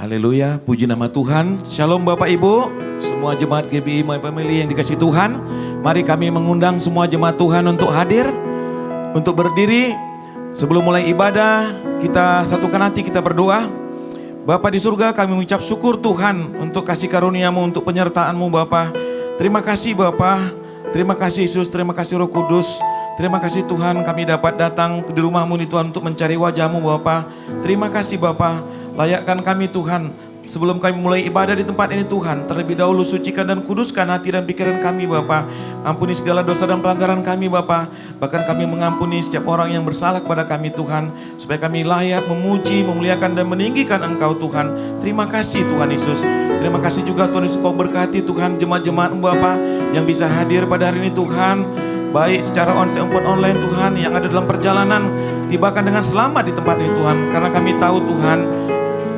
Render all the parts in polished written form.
Haleluya, puji nama Tuhan. Shalom Bapak Ibu, semua jemaat GBI My Family yang dikasihi Tuhan. Mari kami mengundang semua jemaat Tuhan untuk hadir, untuk berdiri. Sebelum mulai ibadah, kita satukan hati, kita berdoa. Bapa di surga, kami mengucap syukur Tuhan untuk kasih karunia-Mu, untuk penyertaan-Mu Bapa. Terima kasih Bapa, terima kasih Yesus, terima kasih Roh Kudus. Terima kasih Tuhan, kami dapat datang di rumah-Mu nih Tuhan untuk mencari wajah-Mu Bapa. Terima kasih Bapa, layakkan kami Tuhan. Sebelum kami mulai ibadah di tempat ini Tuhan, terlebih dahulu sucikan dan kuduskan hati dan pikiran kami Bapa. Ampuni segala dosa dan pelanggaran kami Bapa. Bahkan kami mengampuni setiap orang yang bersalah kepada kami Tuhan. Supaya kami layak memuji, memuliakan dan meninggikan Engkau Tuhan. Terima kasih Tuhan Yesus. Terima kasih juga Tuhan Yesus, Kau berkati Tuhan jemaat-jemaat Bapa yang bisa hadir pada hari ini Tuhan. Baik secara online Tuhan, yang ada dalam perjalanan, tibakan dengan selamat di tempat ini Tuhan. Karena kami tahu Tuhan,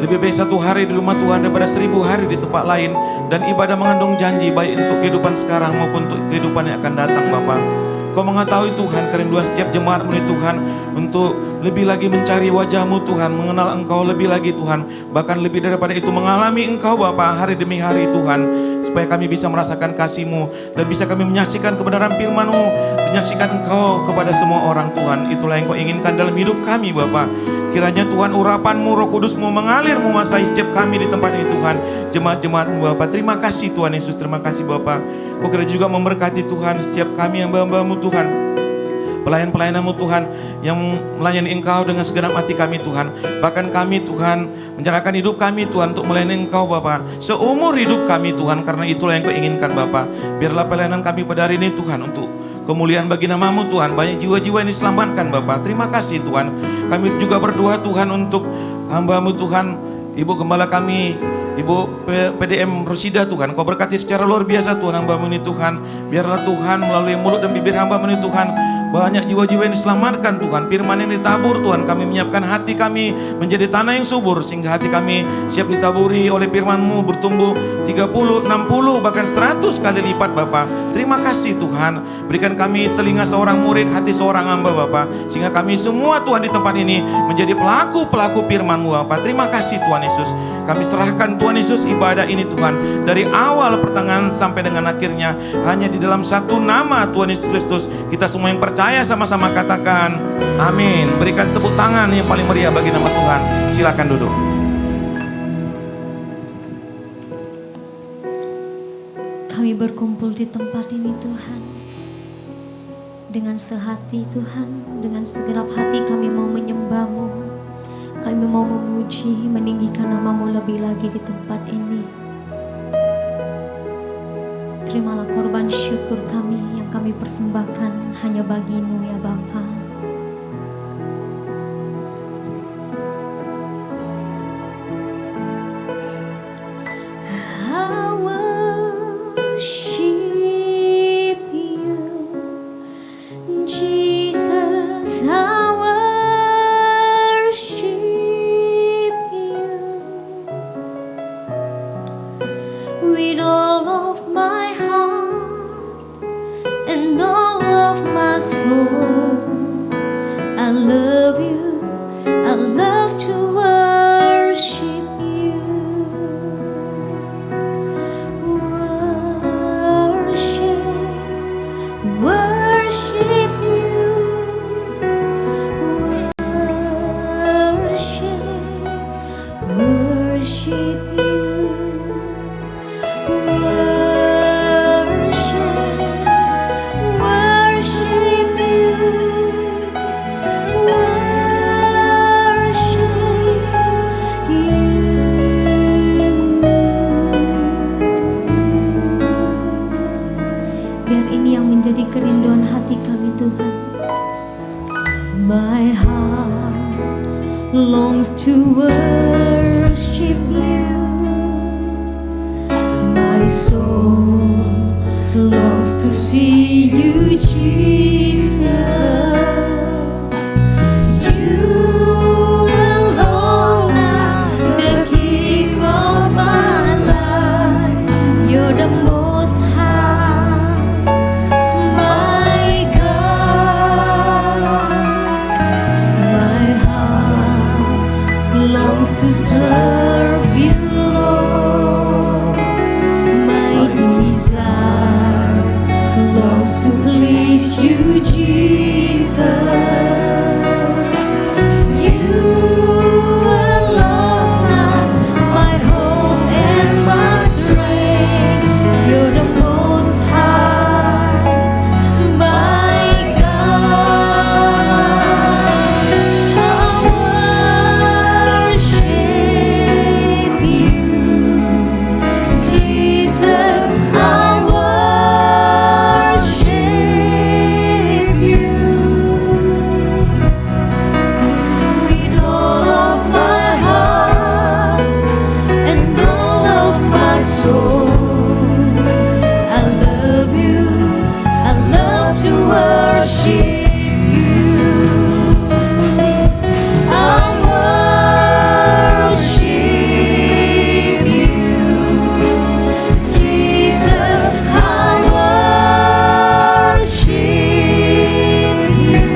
lebih baik 1 hari di rumah Tuhan daripada 1000 hari di tempat lain. Dan ibadah mengandung janji baik untuk kehidupan sekarang maupun untuk kehidupan yang akan datang Bapa. Kau mengetahui Tuhan kerinduan setiap jemaat-Mu ini Tuhan, untuk lebih lagi mencari wajah-Mu Tuhan, mengenal Engkau lebih lagi Tuhan. Bahkan lebih daripada itu mengalami Engkau Bapa hari demi hari Tuhan. Supaya kami bisa merasakan kasih-Mu dan bisa kami menyaksikan kebenaran firman-Mu, menyaksikan Engkau kepada semua orang Tuhan. Itulah yang Kau inginkan dalam hidup kami Bapa. Kiranya Tuhan urapan-Mu, Roh Kudus-Mu mengalir menguasai setiap kami di tempat ini Tuhan. Jemaat-jemaat-Mu Bapa. Terima kasih Tuhan Yesus, terima kasih Bapa. Kau kira juga memberkati Tuhan setiap kami yang hamba-Mu Tuhan. Pelayan-pelayan-Mu Tuhan yang melayani Engkau dengan segenap hati kami Tuhan. Bahkan kami Tuhan menyerahkan hidup kami Tuhan untuk melayani Engkau Bapa. Seumur hidup kami Tuhan, karena itulah yang Kau inginkan Bapa. Biarlah pelayanan kami pada hari ini Tuhan untuk kemuliaan bagi nama-Mu Tuhan. Banyak jiwa-jiwa yang diselamatkan Bapa. Terima kasih Tuhan. Kami juga berdoa Tuhan untuk hamba-Mu Tuhan, Ibu Gembala kami, Ibu PDM Rosida Tuhan. Kau berkati secara luar biasa Tuhan hamba-Mu ini Tuhan. Biarlah Tuhan melalui mulut dan bibir hamba-Mu ini Tuhan, banyak jiwa-jiwa yang diselamatkan Tuhan. Firman yang ditabur Tuhan. Kami menyiapkan hati kami menjadi tanah yang subur, sehingga hati kami siap ditaburi oleh firman-Mu, bertumbuh 30, 60, bahkan 100 kali lipat Bapa. Terima kasih Tuhan. Berikan kami telinga seorang murid, hati seorang hamba Bapa, sehingga kami semua Tuhan di tempat ini menjadi pelaku-pelaku firman-Mu Bapa. Terima kasih Tuhan Yesus. Kami serahkan Tuhan Yesus ibadah ini Tuhan, dari awal pertengahan sampai dengan akhirnya hanya di dalam satu nama Tuhan Yesus Kristus. Kita semua yang percaya sama-sama katakan amin. Berikan tepuk tangan yang paling meriah bagi nama Tuhan. Silakan duduk. Kami berkumpul di tempat ini Tuhan, dengan sehati Tuhan, dengan segenap hati kami mau menyembah-Mu. Kami mau memuji, meninggikan nama-Mu lebih lagi di tempat ini. Terimalah korban syukur kami yang kami persembahkan hanya bagi-Mu ya Bapa. longs to serve you, Lord. My desire longs to please you, Jesus. You alone are my hope and my strength. You're the Most High, my God. I worship you, Jesus. I worship you with all of my heart and all of my soul. I love you. I love to worship you. I worship you, Jesus. I worship you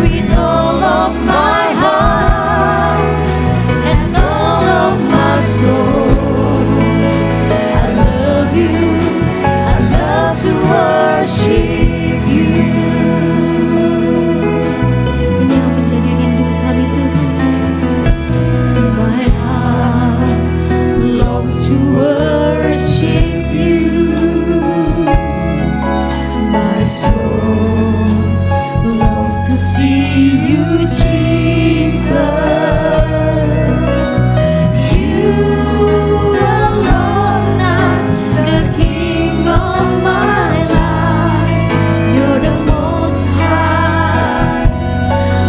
with all of my heart and all of my soul. I love you. I love to worship you. Ini yang menjadi rindu kami Tuhan. My heart longs to worship you. My soul longs to see you, Jesus. You alone are the King of my life. You're the Most High,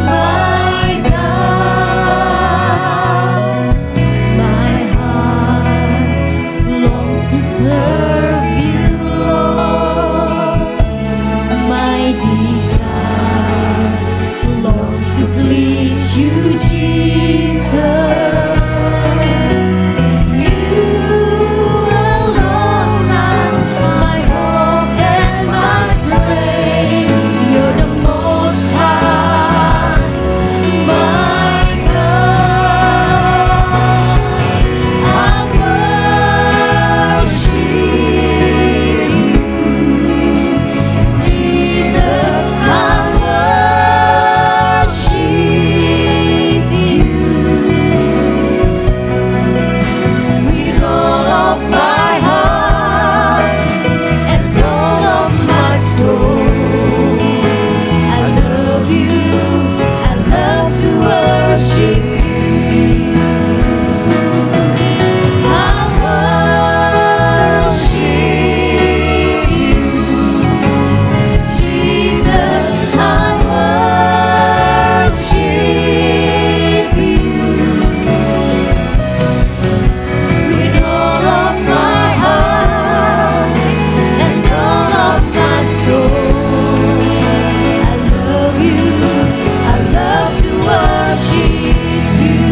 my God. My heart longs to serve you, Lord. My desire longs to please you, Jesus. You alone are my hope and my strength. You're the Most High, my God. I worship you, Jesus. I worship you with all of my heart and all of my soul. I love you. I love to worship you. I worship you, Jesus. I worship you with all of my heart and all of my soul. I love you. I love to worship you.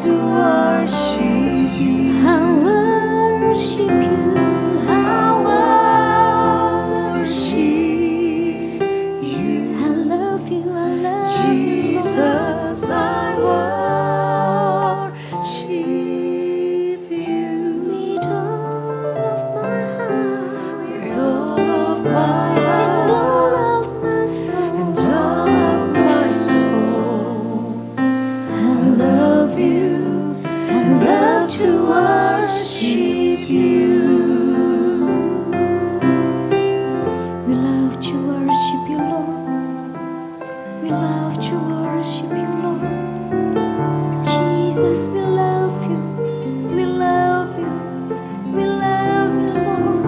to worship you. I worship you. I Worship you. love you. I love you, Jesus, I worship you. with all of my heart With all of my and heart all of my soul. and all of my soul. I love you. I love to worship you. We love to worship you, Lord. We love to worship you, Lord. Jesus, we love you. We love you. We love you, Lord.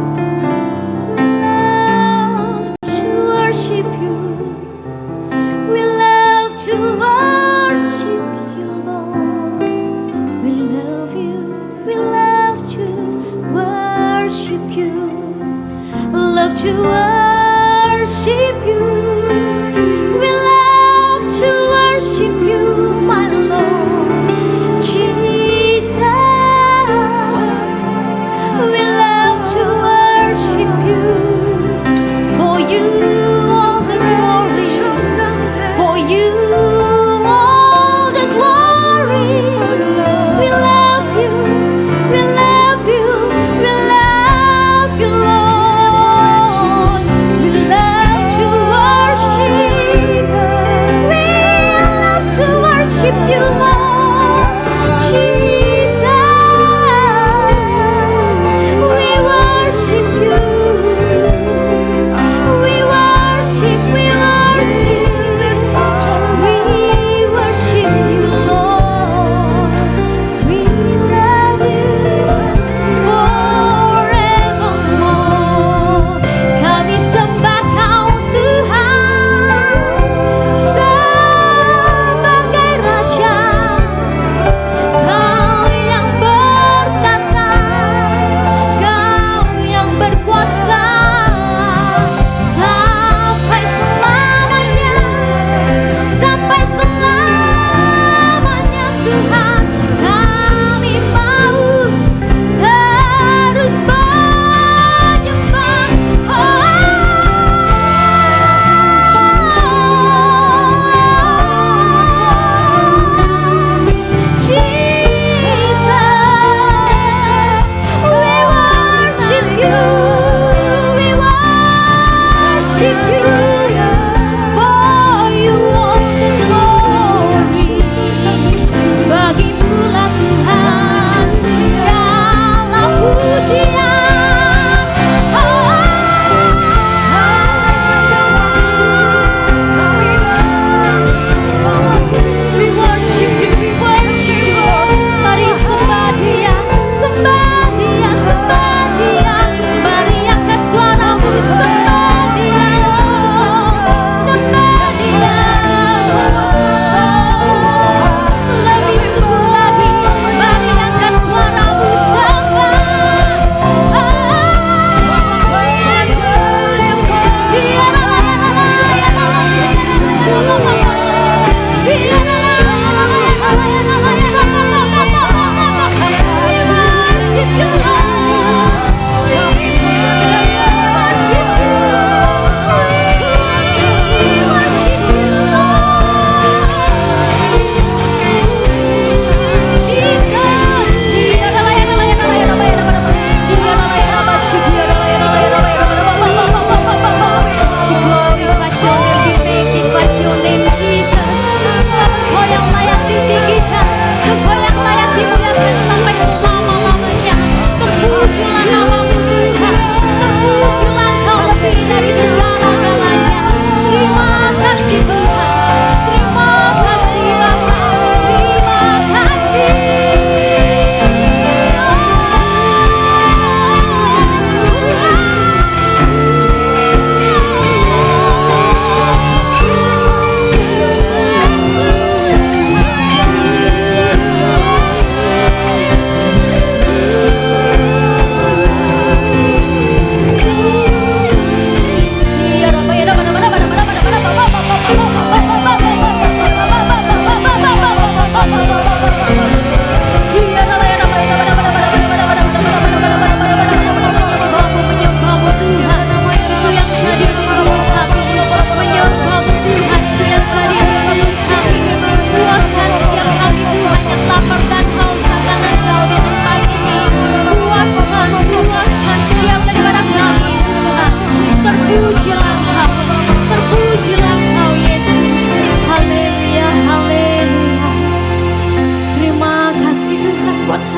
We love to worship you. We love to worship you, Lord. We love you. We love to worship you. Love to worship you. We love to worship you, my Lord Jesus. We love to worship you. For you all the glory. For you all the glory. We love you. We love you. We love you, Lord. We love to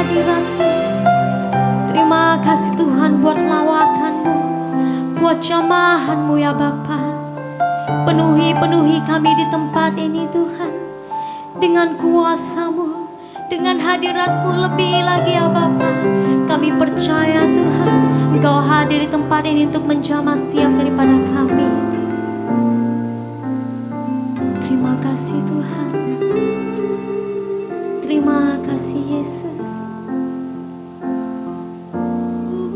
hadirat-Mu. Terima kasih Tuhan buat lawakan-Mu, buat jamahan-Mu ya Bapa. Penuhi kami di tempat ini Tuhan, dengan kuasa-Mu, dengan hadirat-Mu lebih lagi ya Bapa. Kami percaya Tuhan, Engkau hadir di tempat ini untuk menjamah setiap daripada kami. Terima kasih Tuhan. Terima kasih Yesus. Tuhan.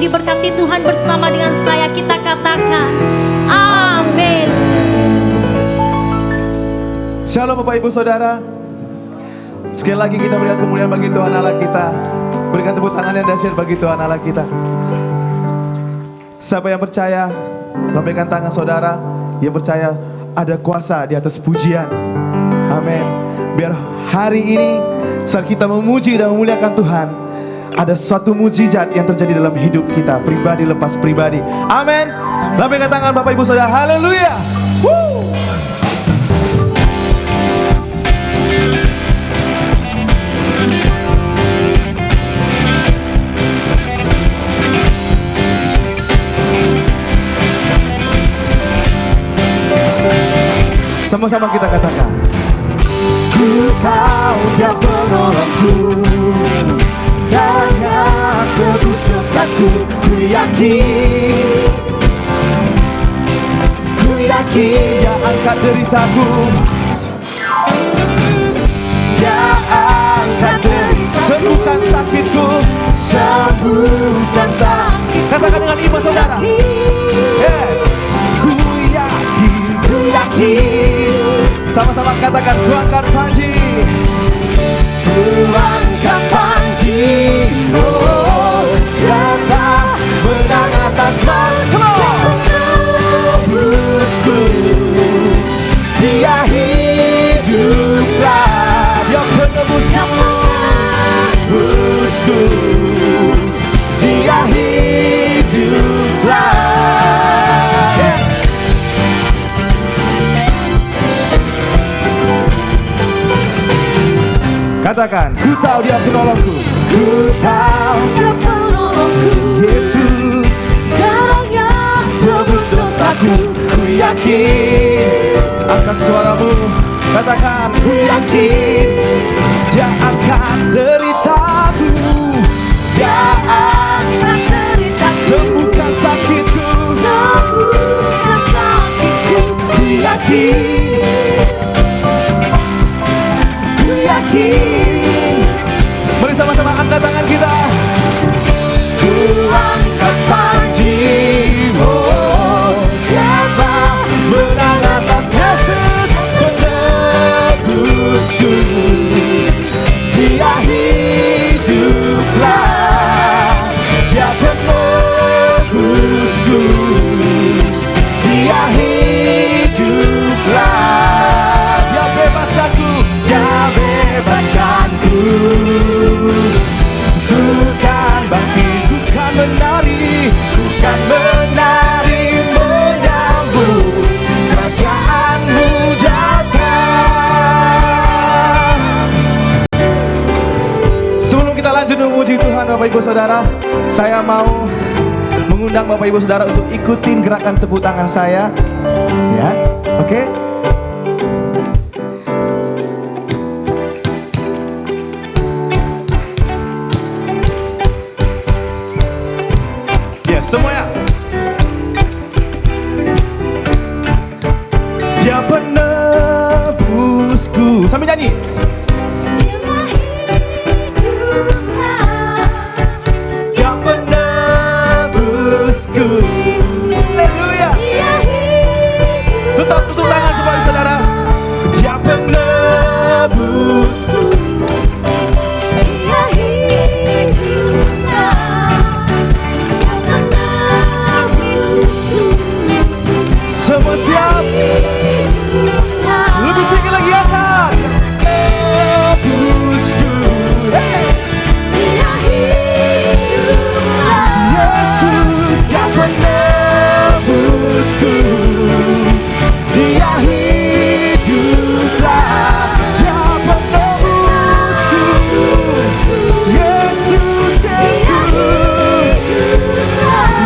diberkati Tuhan bersama dengan saya. Kita katakan amin. Shalom Bapak Ibu Saudara. Sekali lagi kita berikan kemuliaan bagi Tuhan Allah kita. Berikan tepuk tangan yang dahsyat bagi Tuhan Allah kita. Siapa yang percaya, lambaikan tangan saudara. Yang percaya ada kuasa di atas pujian. Amin. Biar hari ini saat kita memuji dan memuliakan Tuhan, ada suatu mujizat yang terjadi dalam hidup kita, pribadi lepas pribadi. Amin. Lambaikan tangan Bapak Ibu Saudara. Haleluya. Woo. Sama-sama kita katakan, Ku tahu Dia penolongku, Dia tebus dosaku. Ku yakin Dia angkat deritaku. Dia angkat deritaku, Sembuhkan sakitku. sembuhkan sakitku. Katakan dengan iman saudara. Yes. Ku yakin. Sama-sama katakan, ku angkat panji. Ku angkat panji, oh, Dia menang atas maut. Penebusku, Dia hiduplah. Dia Penebusku, Dia hiduplah. Katakan, ku tahu Dia penolongku. Ku tahu Dia penolongku, Yesus. Darahnya tebus dosaku. Ku yakin, Angkat suaramu. Katakan, ku yakin. Dia angkat deritaku. Dia angkat deritaku, Sembuhkan sakitku. sembuhkan sakitku. Ku yakin, ku yakin. Mari sama-sama angkat tangan kita. Ku angkat panji, oh, Dia menang atas Yesus. Penebusku, Dia hiduplah. Dia penebusku, Dia hiduplah. Dia bebaskanku. Dia bebaskanku. Bukan bangkit, bukan menari, Bukan menari menyambut kerajaan-Mu datang. Sebelum kita lanjut memuji Tuhan Bapak Ibu Saudara, saya mau mengundang Bapak Ibu Saudara untuk ikutin gerakan tepuk tangan saya. Ya, oke? Yes, semuanya. Dia penebusku. Sambil nyanyi. Dia penebusku. Haleluya. Tetap tutup tangan semua saudara. Dia penebusku. Semua siap. Lebih tinggi lagi angkat. Penebusku. Hey. Yesus Dia penebusku. Dia hiduplah. Dia penebusku. Yesus, Yesus.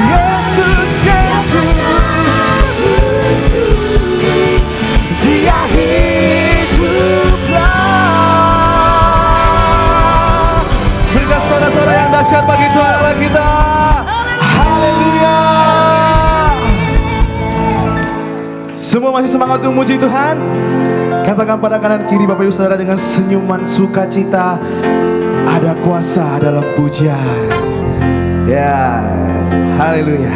Yesus, Yesus. Dia hiduplah. Berikan sorak-sorak yang dahsyat bagi Tuhan Allah kita. Haleluya. Semua masih semangat untuk memuji Tuhan? Katakan pada kanan kiri Bapak Ibu Saudara dengan senyuman sukacita, ada kuasa dalam pujian. Yes, haleluya.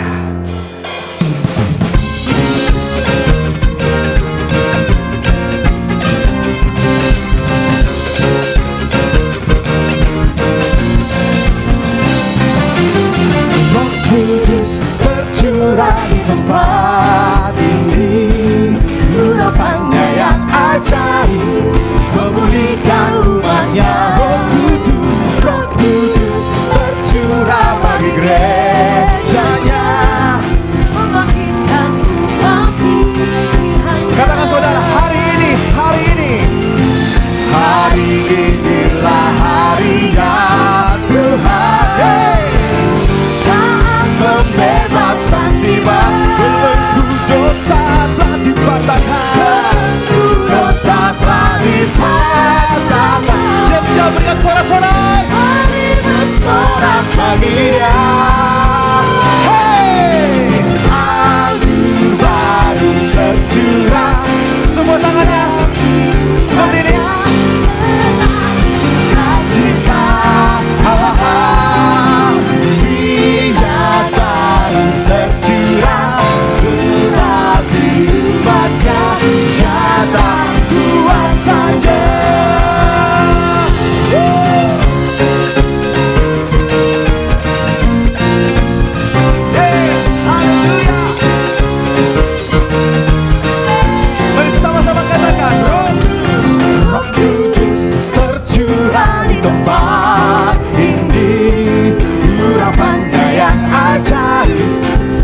Roh Kudus bercurah di tempat ini, urapannya yang ajaib memulihkan umatnya. Roh Kudus bercurah bagi gerejanya, membangkitkan umat pilihannya. Katakan saudara, hari ini Inilah harinya Tuhan. Hey! Saat pembebasan tiba, belenggu dosa telah dipatahkan. dosa telah dipatahkan. Siap-siap berikan sorak-sorak. Mari bersorak bagi Dia. Hey! Anggur baru tercurah. Semua tangannya seperti ini. Sukacita, minyak baru tercurah, tetapi umatnya nyata kuasanya. Haleluya. Bersama-sama katakan, Roh Kudus tercurah di tempat ini, urapannya yang ajaib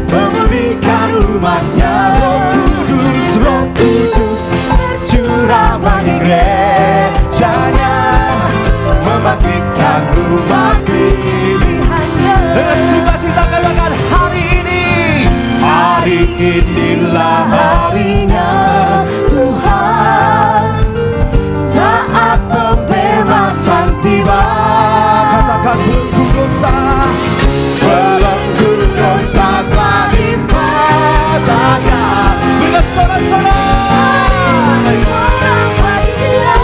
memulihkan umatnya. Roh Kudus tercurah bagi gerejanya, membangkitkan umat pilihannya. dengan sukacita katakan, hari Inilah harinya Tuhan. Saat pembebasan tiba, katakan belenggu dosa. belenggu dosa telah dipatahkan. Berikan sorak-sorak. Bersorak bagi Dia.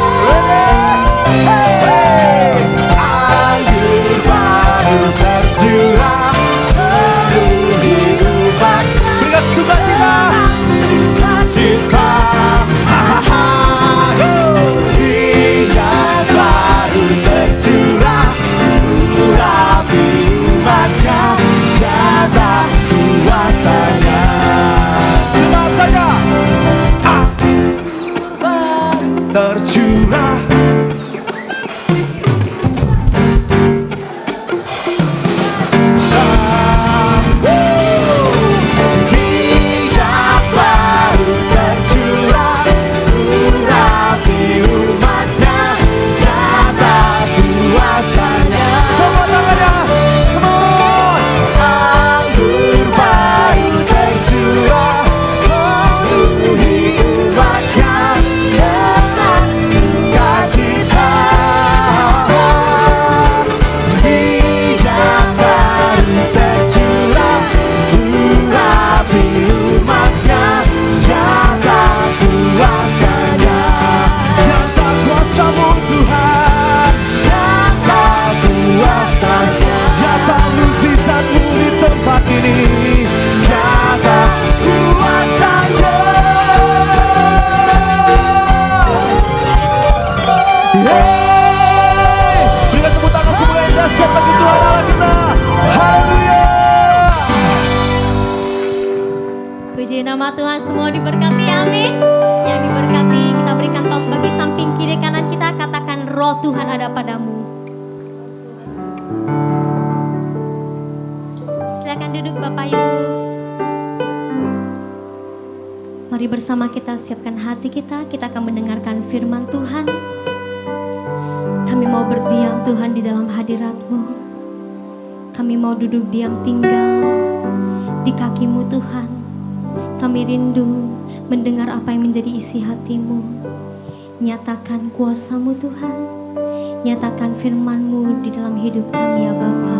Anggur baru tercurah, penuhi umatnya. Berikan sukacita. Sukacita, minyak baru tercurah, urapi umatnya, nyata kuasanya. Cepat saja. Tercurah. Minyak baru tercurah, urapi umatnya, nyata kuasanya. Semua tangannya. Come on. Anggur baru tercurah, penuhi umatnya dengan sukacita. Minyak baru tercurah, urapi umatnya, jaga kuasanya. Nyata kuasamu Tuhan. Jaga kuasanya. Nyata mukjizatmu di tempat ini. Jaga kuasanya. Yeay. Berikan tepuk tangan kemuliaan dahsyat bagi Tuhan Allah kita. Haleluya. Puji nama Tuhan, semua diberkati, amin. Yang diberkati, kita berikan tos bagi samping kiri kanan kita, katakan roh Tuhan ada padamu. Silakan duduk Bapak Ibu. Mari bersama kita siapkan hati kita akan mendengarkan firman Tuhan. Kami mau berdiam Tuhan di dalam hadirat-Mu. Kami mau duduk diam tinggal di kaki-Mu Tuhan. Kami rindu mendengar apa yang menjadi isi hati-Mu. Nyatakan kuasa-Mu Tuhan. Nyatakan firman-Mu di dalam hidup kami ya Bapa.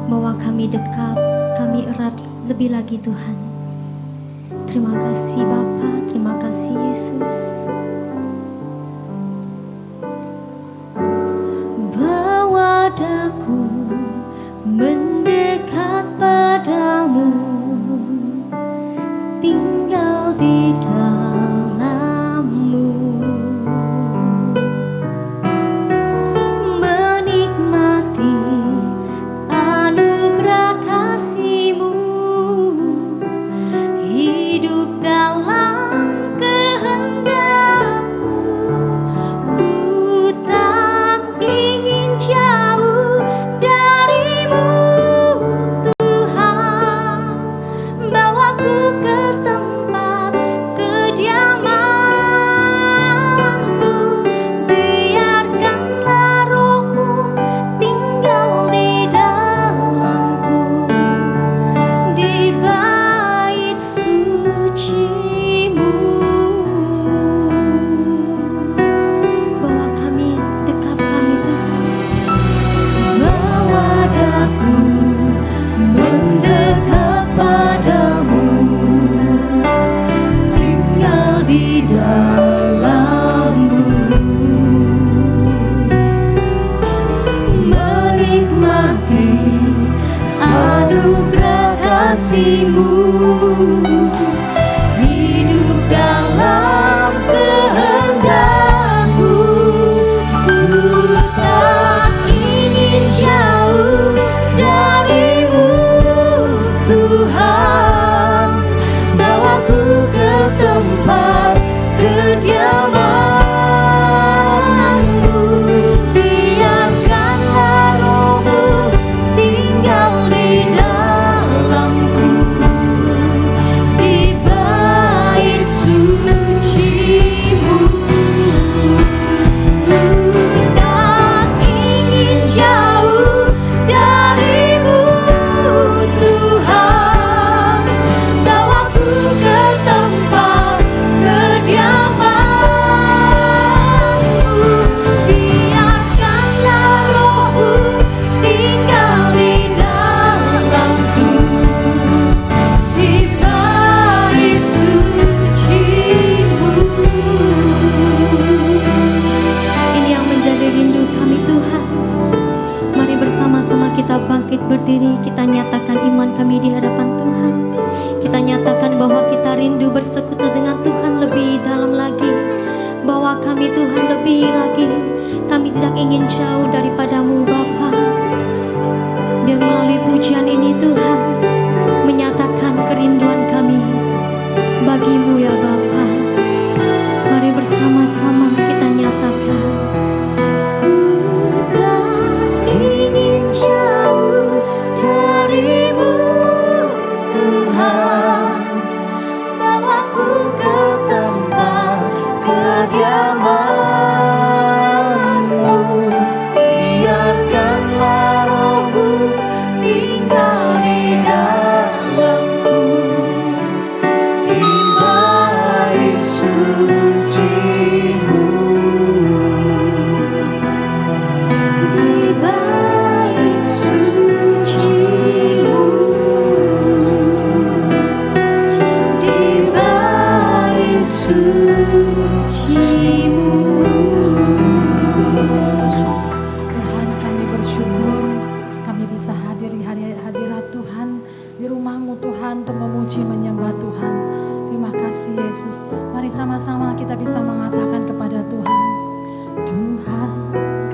Bawa kami dekat, kami erat lebih lagi Tuhan. Terima kasih Bapa, terima kasih Yesus. Bawa wajahku mendekat padamu, tinggal di dalammu, menikmati anugerah kasih-Mu, hidup dalam kehendak-Mu. Ku tak ingin jauh dari-Mu, Tuhan. Bawaku ke tempat kediaman-Mu, biarkanlah Roh-Mu tinggal di dalamku, di bait suci-Mu. Bawa kami, dekap kami Tuhan. Bawa daku mendekat padamu, tinggal di dalammu, menikmati anugerah kasih-Mu, hidup dalam kehendak-Mu. Ku tak ingin jauh dari-Mu, Tuhan. Bawaku ke tempat kediaman-Mu, biarkanlah Roh-Mu tinggal di dalamku, di bait suci-Mu. Ku tak ingin jauh dari-Mu, Tuhan. Bawaku ke tempat kediaman-Mu, biarkanlah Roh-Mu tinggal di dalamku, di bait suci-Mu. Ini yang menjadi rindu kami Tuhan. Mari bersama-sama kita bangkit berdiri, kita nyatakan iman kami di hadapan Tuhan. Kita nyatakan bahwa kita rindu bersekutu dengan Tuhan lebih dalam lagi. Bahwa kami Tuhan lebih lagi, kami tidak ingin jauh daripada-Mu Bapa. Biar melalui pujian ini Tuhan menyatakan kerinduan kami bagi-Mu ya Bapa. Mari bersama-sama kita nyatakan. Ku tak ingin jauh dari-Mu, Tuhan. Bawaku ke tempat kediaman-Mu, biarkanlah Roh-Mu tinggal di dalamku, di bait suci-Mu, di bait suci-Mu, di bait suci-Mu. Tuhan, kami bersyukur kami bisa hadir di hadirat Tuhan, di rumah-Mu Tuhan, untuk memuji menyembah Tuhan. Terima kasih Yesus. Mari sama-sama kita bisa mengatakan kepada Tuhan, Tuhan,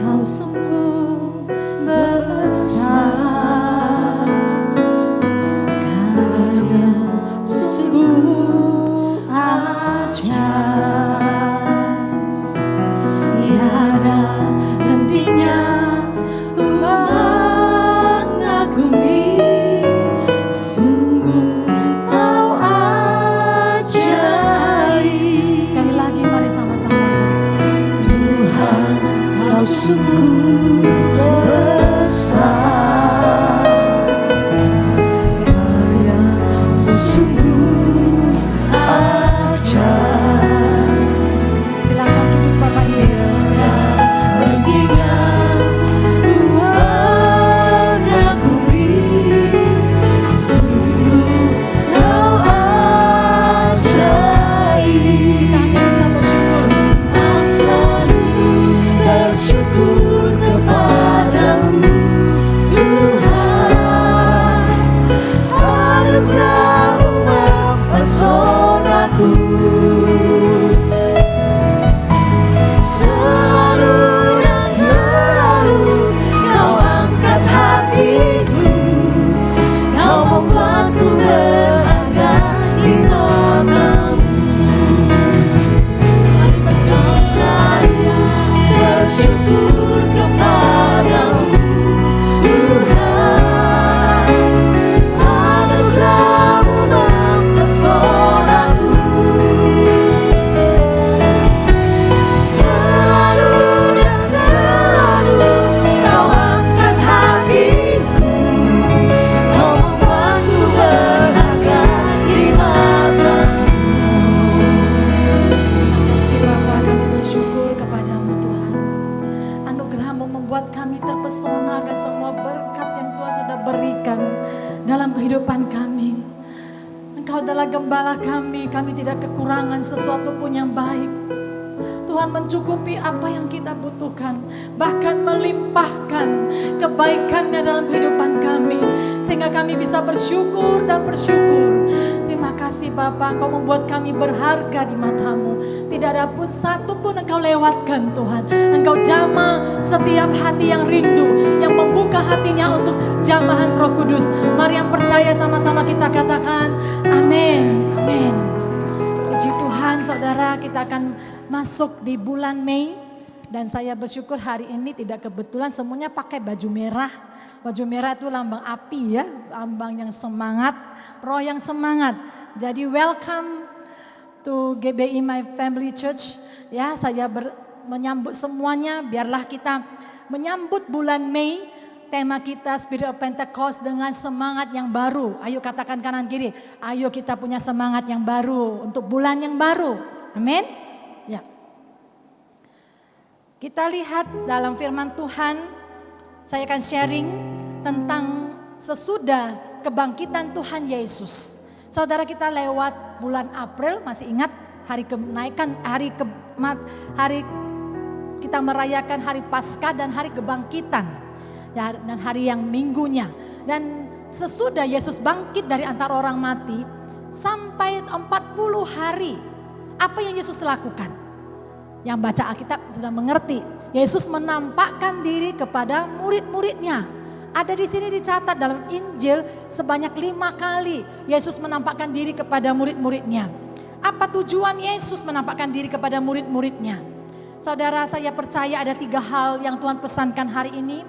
Kau sungguh besar, Kau sungguh ajaib. Tiada hentinya ku mengagumi, sungguh Kau ajaib. Sekali lagi mari sama-sama. Tuhan, Kau sungguh besar, Engkau adalah gembala kami tidak kekurangan sesuatu pun yang baik. Tuhan mencukupi apa yang kita butuhkan, bahkan melimpahkan kebaikan-Nya dalam kehidupan kami, sehingga kami bisa bersyukur dan bersyukur. Terima kasih Bapa, Engkau membuat kami berharga di mata-Mu. Tidak ada pun satu pun Engkau lewatkan Tuhan. Engkau jamah setiap hati yang rindu, yang membuka hatinya untuk jamahan Roh Kudus. Mari yang percaya sama-sama kita katakan amin, amin. Puji Tuhan saudara, kita akan masuk di bulan Mei. Dan saya bersyukur hari ini tidak kebetulan semuanya pakai baju merah. Baju merah itu lambang api ya, lambang yang semangat, roh yang semangat. Jadi welcome to GBI My Family Church. Ya, saya menyambut semuanya, biarlah kita menyambut bulan Mei. Tema kita Spirit of Pentecost dengan semangat yang baru. Ayo katakan kanan kiri, ayo kita punya semangat yang baru untuk bulan yang baru. Amin. Ya. Kita lihat dalam firman Tuhan, saya akan sharing tentang sesudah kebangkitan Tuhan Yesus. Saudara, kita lewat bulan April, masih ingat hari kenaikan, hari kita merayakan hari Paskah dan hari kebangkitan. Ya, dan hari yang minggunya. Dan sesudah Yesus bangkit dari antara orang mati sampai 40 hari, apa yang Yesus lakukan? Yang baca Alkitab sudah mengerti. Yesus menampakkan diri kepada murid-muridnya. Ada di sini dicatat dalam Injil sebanyak 5 kali Yesus menampakkan diri kepada murid-muridnya. Apa tujuan Yesus menampakkan diri kepada murid-muridnya? Saudara, saya percaya ada 3 hal yang Tuhan pesankan hari ini.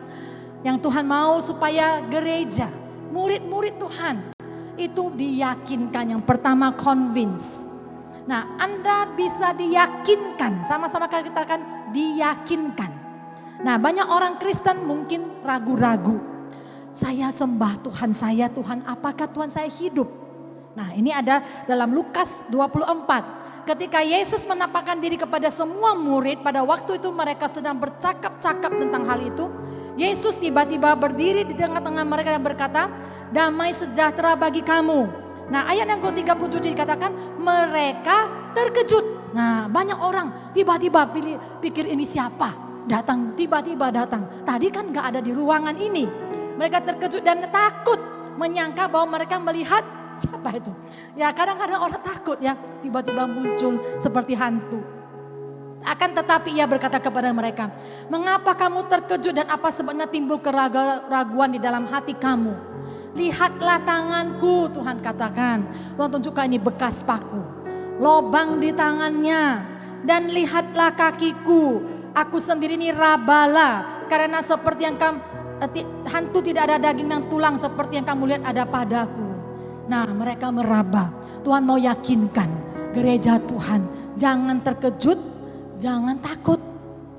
Yang Tuhan mau supaya gereja, murid-murid Tuhan itu diyakinkan. Yang pertama, convince. Nah, Anda bisa diyakinkan, sama-sama kita katakan diyakinkan. Nah, banyak orang Kristen mungkin ragu-ragu. Saya sembah Tuhan saya, Tuhan apakah Tuhan saya hidup? Nah, ini ada dalam Lukas 24. Ketika Yesus menampakkan diri kepada semua murid, pada waktu itu mereka sedang bercakap-cakap tentang hal itu. Yesus tiba-tiba berdiri di tengah-tengah mereka dan berkata, damai sejahtera bagi kamu. Nah, ayat yang ke-37 dikatakan mereka terkejut. Nah, banyak orang tiba-tiba pikir ini siapa? Datang, tiba-tiba datang. Tadi kan gak ada di ruangan ini. Mereka terkejut dan takut, menyangka bahwa mereka melihat siapa itu. Ya, kadang-kadang orang takut ya, tiba-tiba muncul seperti hantu. Akan tetapi ia berkata kepada mereka, mengapa kamu terkejut dan apa sebabnya timbul keraguan di dalam hati kamu? Lihatlah tanganku, Tuhan katakan. Tuhan tunjukkan ini bekas paku, lobang di tangannya. Dan lihatlah kakiku, aku sendiri ini rabala. Karena seperti yang hantu tidak ada daging dan tulang seperti yang kamu lihat ada padaku. Nah, mereka meraba. Tuhan mau yakinkan gereja Tuhan, jangan terkejut, jangan takut.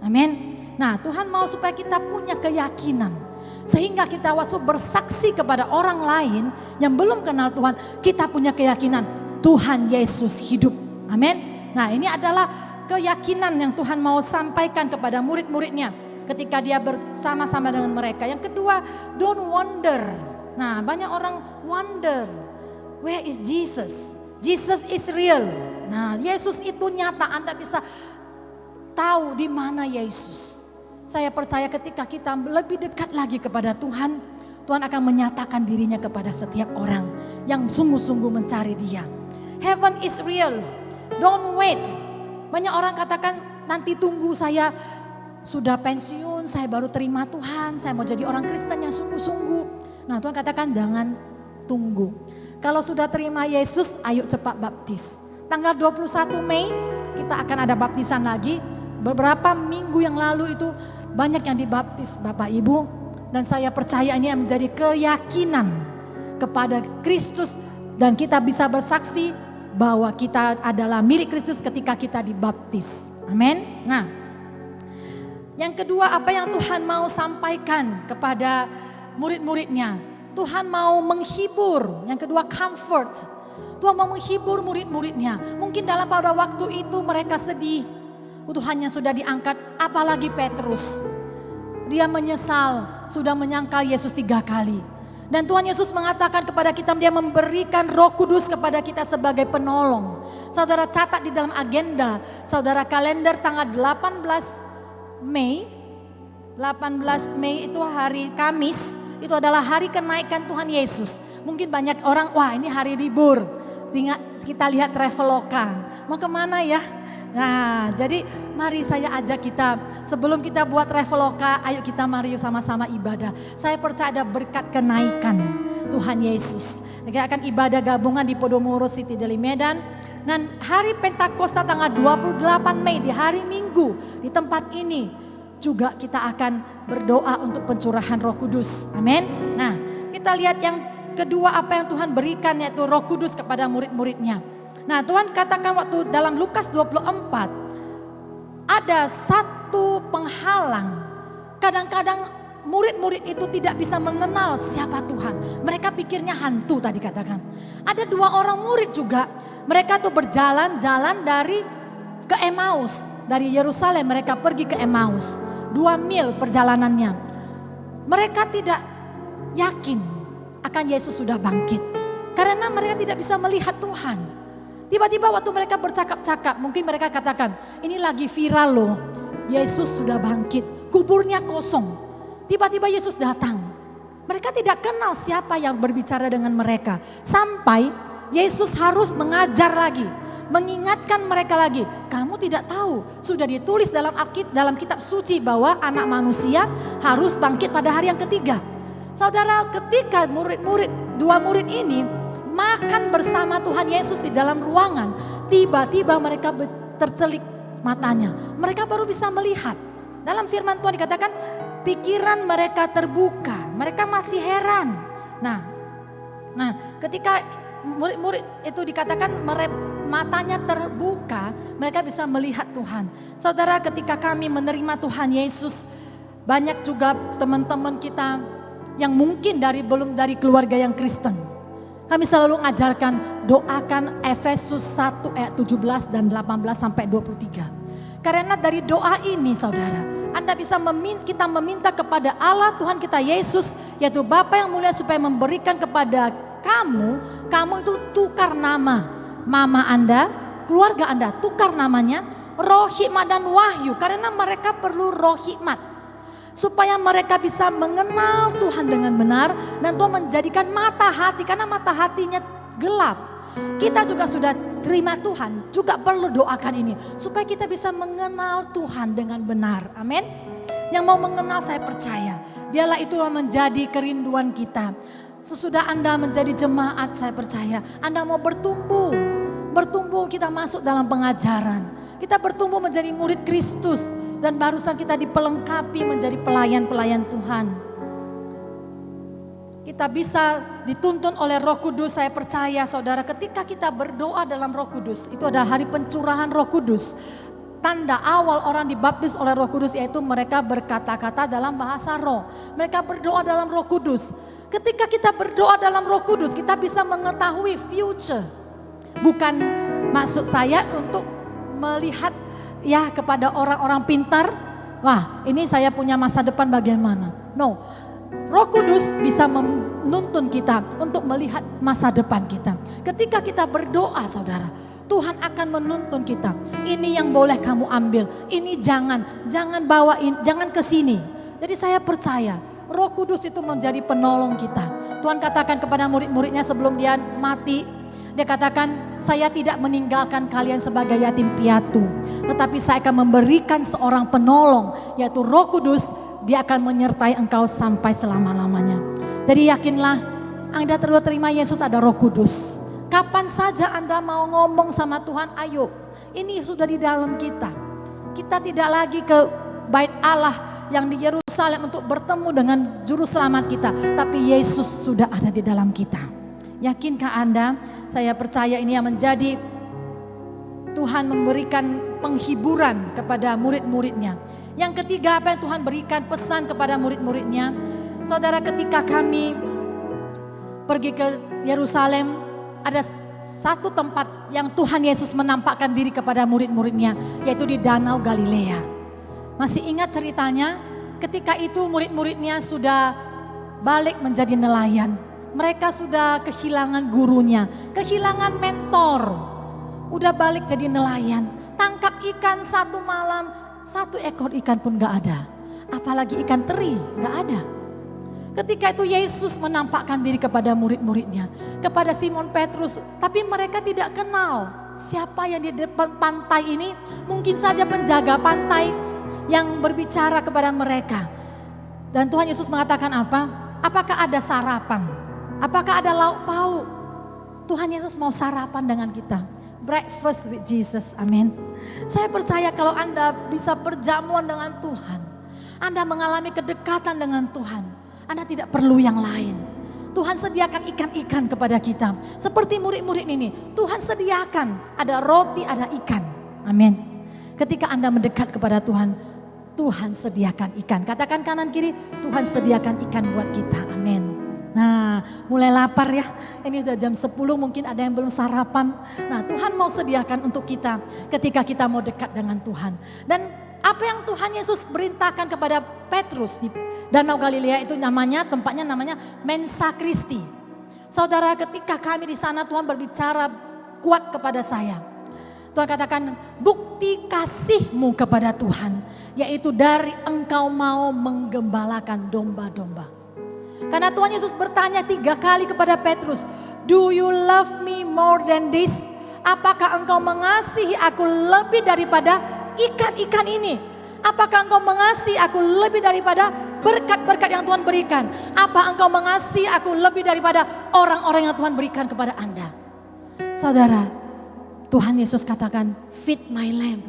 Amin. Nah, Tuhan mau supaya kita punya keyakinan. Sehingga kita waktu bersaksi kepada orang lain yang belum kenal Tuhan, kita punya keyakinan Tuhan Yesus hidup. Amin. Nah, ini adalah keyakinan yang Tuhan mau sampaikan kepada murid-muridnya ketika dia bersama-sama dengan mereka. Yang kedua, don't wonder. Nah, banyak orang wonder, where is Jesus? Jesus is real. Nah, Yesus itu nyata, Anda bisa tahu di mana Yesus. Saya percaya ketika kita lebih dekat lagi kepada Tuhan, Tuhan akan menyatakan dirinya kepada setiap orang yang sungguh-sungguh mencari Dia. Heaven is real. Don't wait. Banyak orang katakan nanti tunggu, saya sudah pensiun, saya baru terima Tuhan, saya mau jadi orang Kristen yang sungguh-sungguh. Nah, Tuhan katakan jangan tunggu. Kalau sudah terima Yesus, ayo cepat baptis. Tanggal 21 Mei kita akan ada baptisan lagi. Beberapa minggu yang lalu itu banyak yang dibaptis Bapak Ibu. Dan saya percaya ini menjadi keyakinan kepada Kristus. Dan kita bisa bersaksi bahwa kita adalah milik Kristus ketika kita dibaptis. Amin. Nah, yang kedua, apa yang Tuhan mau sampaikan kepada murid-muridnya? Tuhan mau menghibur. Yang kedua, comfort. Tuhan mau menghibur murid-muridnya. Mungkin dalam pada waktu itu mereka sedih. Tuhannya sudah diangkat, apalagi Petrus. Dia menyesal, sudah menyangkal Yesus 3 kali. Dan Tuhan Yesus mengatakan kepada kita, dia memberikan Roh Kudus kepada kita sebagai penolong. Saudara catat di dalam agenda, saudara kalender tanggal 18 Mei. 18 Mei itu hari Kamis, itu adalah hari kenaikan Tuhan Yesus. Mungkin banyak orang, wah ini hari libur. Kita lihat Traveloka, mau kemana ya? Nah, jadi mari saya ajak kita, sebelum kita buat Traveloka, ayo kita mari sama-sama ibadah. Saya percaya ada berkat kenaikan Tuhan Yesus. Kita akan ibadah gabungan di Podomoro City Deli Medan. Dan hari Pentakosta tanggal 28 Mei di hari Minggu di tempat ini juga kita akan berdoa untuk pencurahan Roh Kudus. Amin. Nah, kita lihat yang kedua apa yang Tuhan berikan, yaitu Roh Kudus kepada murid-muridnya. Nah, Tuhan katakan waktu dalam Lukas 24, ada satu penghalang. Kadang-kadang murid-murid itu tidak bisa mengenal siapa Tuhan. Mereka pikirnya hantu tadi katakan. Ada 2 orang murid juga. Mereka tuh berjalan-jalan ke Emmaus. Dari Yerusalem mereka pergi ke Emmaus. 2 mil perjalanannya. Mereka tidak yakin akan Yesus sudah bangkit. Karena mereka tidak bisa melihat Tuhan. Tiba-tiba waktu mereka bercakap-cakap, mungkin mereka katakan, ini lagi viral loh, Yesus sudah bangkit, kuburnya kosong. Tiba-tiba Yesus datang. Mereka tidak kenal siapa yang berbicara dengan mereka. Sampai Yesus harus mengajar lagi, mengingatkan mereka lagi. Kamu tidak tahu, sudah ditulis dalam kitab suci bahwa anak manusia harus bangkit pada hari yang ketiga. Saudara, ketika murid-murid, 2 murid ini makan bersama Tuhan Yesus di dalam ruangan, tiba-tiba mereka tercelik matanya. Mereka baru bisa melihat. Dalam firman Tuhan dikatakan pikiran mereka terbuka, mereka masih heran. Nah, ketika murid-murid itu dikatakan matanya terbuka, mereka bisa melihat Tuhan. Saudara, ketika kami menerima Tuhan Yesus, banyak juga teman-teman kita yang mungkin belum dari keluarga yang Kristen. Kami selalu mengajarkan doakan Efesus 1 ayat 17 dan 18 sampai 23. Karena dari doa ini saudara, kita meminta kepada Allah Tuhan kita Yesus, yaitu Bapa yang mulia, supaya memberikan kepada kamu itu tukar nama. Mama Anda, keluarga Anda tukar namanya, roh hikmat dan wahyu. Karena mereka perlu roh hikmat. Supaya mereka bisa mengenal Tuhan dengan benar. Dan Tuhan menjadikan mata hati, karena mata hatinya gelap. Kita juga sudah terima Tuhan, juga perlu doakan ini. Supaya kita bisa mengenal Tuhan dengan benar. Amin. Yang mau mengenal, saya percaya biarlah itu menjadi kerinduan kita. Sesudah Anda menjadi jemaat, saya percaya Anda mau bertumbuh. Bertumbuh, kita masuk dalam pengajaran. Kita bertumbuh menjadi murid Kristus. Dan barusan kita dipelengkapi menjadi pelayan-pelayan Tuhan. Kita bisa dituntun oleh Roh Kudus. Saya percaya saudara, ketika kita berdoa dalam Roh Kudus, itu adalah hari pencurahan Roh Kudus. Tanda awal orang dibaptis oleh Roh Kudus yaitu mereka berkata-kata dalam bahasa roh. Mereka berdoa dalam Roh Kudus. Ketika kita berdoa dalam Roh Kudus, kita bisa mengetahui future. Bukan maksud saya untuk melihat ya kepada orang-orang pintar, wah ini saya punya masa depan bagaimana. No, Roh Kudus bisa menuntun kita untuk melihat masa depan kita. Ketika kita berdoa saudara, Tuhan akan menuntun kita. Ini yang boleh kamu ambil, ini jangan bawain, jangan ke sini. Jadi saya percaya Roh Kudus itu menjadi penolong kita. Tuhan katakan kepada murid-muridnya sebelum dia mati, dia katakan, saya tidak meninggalkan kalian sebagai yatim piatu. Tetapi saya akan memberikan seorang penolong, yaitu Roh Kudus. Dia akan menyertai engkau sampai selama-lamanya. Jadi yakinlah, Anda terima Yesus, ada Roh Kudus. Kapan saja Anda mau ngomong sama Tuhan, ayo. Ini sudah di dalam kita. Kita tidak lagi ke bait Allah yang di Yerusalem untuk bertemu dengan juru selamat kita. Tapi Yesus sudah ada di dalam kita. Yakinkah Anda? Saya percaya ini yang menjadi Tuhan memberikan penghiburan kepada murid-muridnya. Yang ketiga, apa yang Tuhan berikan pesan kepada murid-muridnya. Saudara, ketika kami pergi ke Yerusalem, ada satu tempat yang Tuhan Yesus menampakkan diri kepada murid-muridnya, yaitu di Danau Galilea. Masih ingat ceritanya? Ketika itu murid-muridnya sudah balik menjadi nelayan. Mereka sudah kehilangan gurunya, kehilangan mentor. Udah balik jadi nelayan. Tangkap ikan satu malam, 1 ekor ikan pun gak ada. Apalagi ikan teri, gak ada. Ketika itu Yesus menampakkan diri kepada murid-muridnya, kepada Simon Petrus. Tapi mereka tidak kenal siapa yang di depan pantai ini. Mungkin saja penjaga pantai yang berbicara kepada mereka. Dan Tuhan Yesus mengatakan apa? Apakah ada sarapan? Apakah ada lauk pauk? Tuhan Yesus mau sarapan dengan kita. Breakfast with Jesus, amin. Saya percaya kalau Anda bisa perjamuan dengan Tuhan, Anda mengalami kedekatan dengan Tuhan, Anda tidak perlu yang lain. Tuhan sediakan ikan-ikan kepada kita. Seperti murid-murid ini, Tuhan sediakan ada roti, ada ikan. Amin. Ketika Anda mendekat kepada Tuhan, Tuhan sediakan ikan. Katakan kanan kiri, Tuhan sediakan ikan buat kita. Amin. Nah, mulai lapar ya. Ini sudah jam 10, mungkin ada yang belum sarapan. Nah, Tuhan mau sediakan untuk kita ketika kita mau dekat dengan Tuhan. Dan apa yang Tuhan Yesus perintahkan kepada Petrus di Danau Galilea itu tempatnya namanya Mensa Christi. Saudara, ketika kami di sana Tuhan berbicara kuat kepada saya. Tuhan katakan, bukti kasihmu kepada Tuhan, yaitu dari engkau mau menggembalakan domba-domba. Karena Tuhan Yesus bertanya 3 kali kepada Petrus, do you love me more than this? Apakah engkau mengasihi aku lebih daripada ikan-ikan ini? Apakah engkau mengasihi aku lebih daripada berkat-berkat yang Tuhan berikan? Apa engkau mengasihi aku lebih daripada orang-orang yang Tuhan berikan kepada Anda? Saudara, Tuhan Yesus katakan, feed my lamb,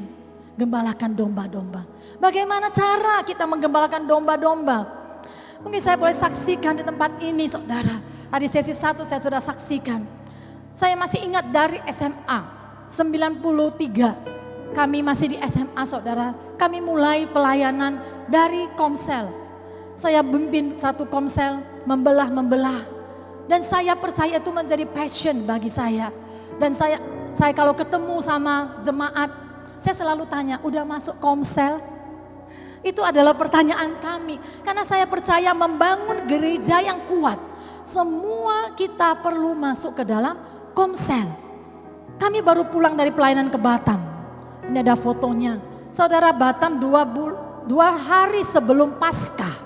gembalakan domba-domba. Bagaimana cara kita menggembalakan domba-domba? Mungkin saya boleh saksikan di tempat ini, saudara. Tadi sesi 1 saya sudah saksikan. Saya masih ingat dari SMA 93. Kami masih di SMA, saudara. Kami mulai pelayanan dari Komsel. Saya pimpin satu Komsel, membelah. Dan saya percaya itu menjadi passion bagi saya. Dan saya kalau ketemu sama jemaat, saya selalu tanya, udah masuk Komsel? Itu adalah pertanyaan kami. Karena saya percaya membangun gereja yang kuat, semua kita perlu masuk ke dalam Komsel. Kami baru pulang dari pelayanan ke Batam. Ini ada fotonya. Saudara, Batam 2 hari sebelum Paskah.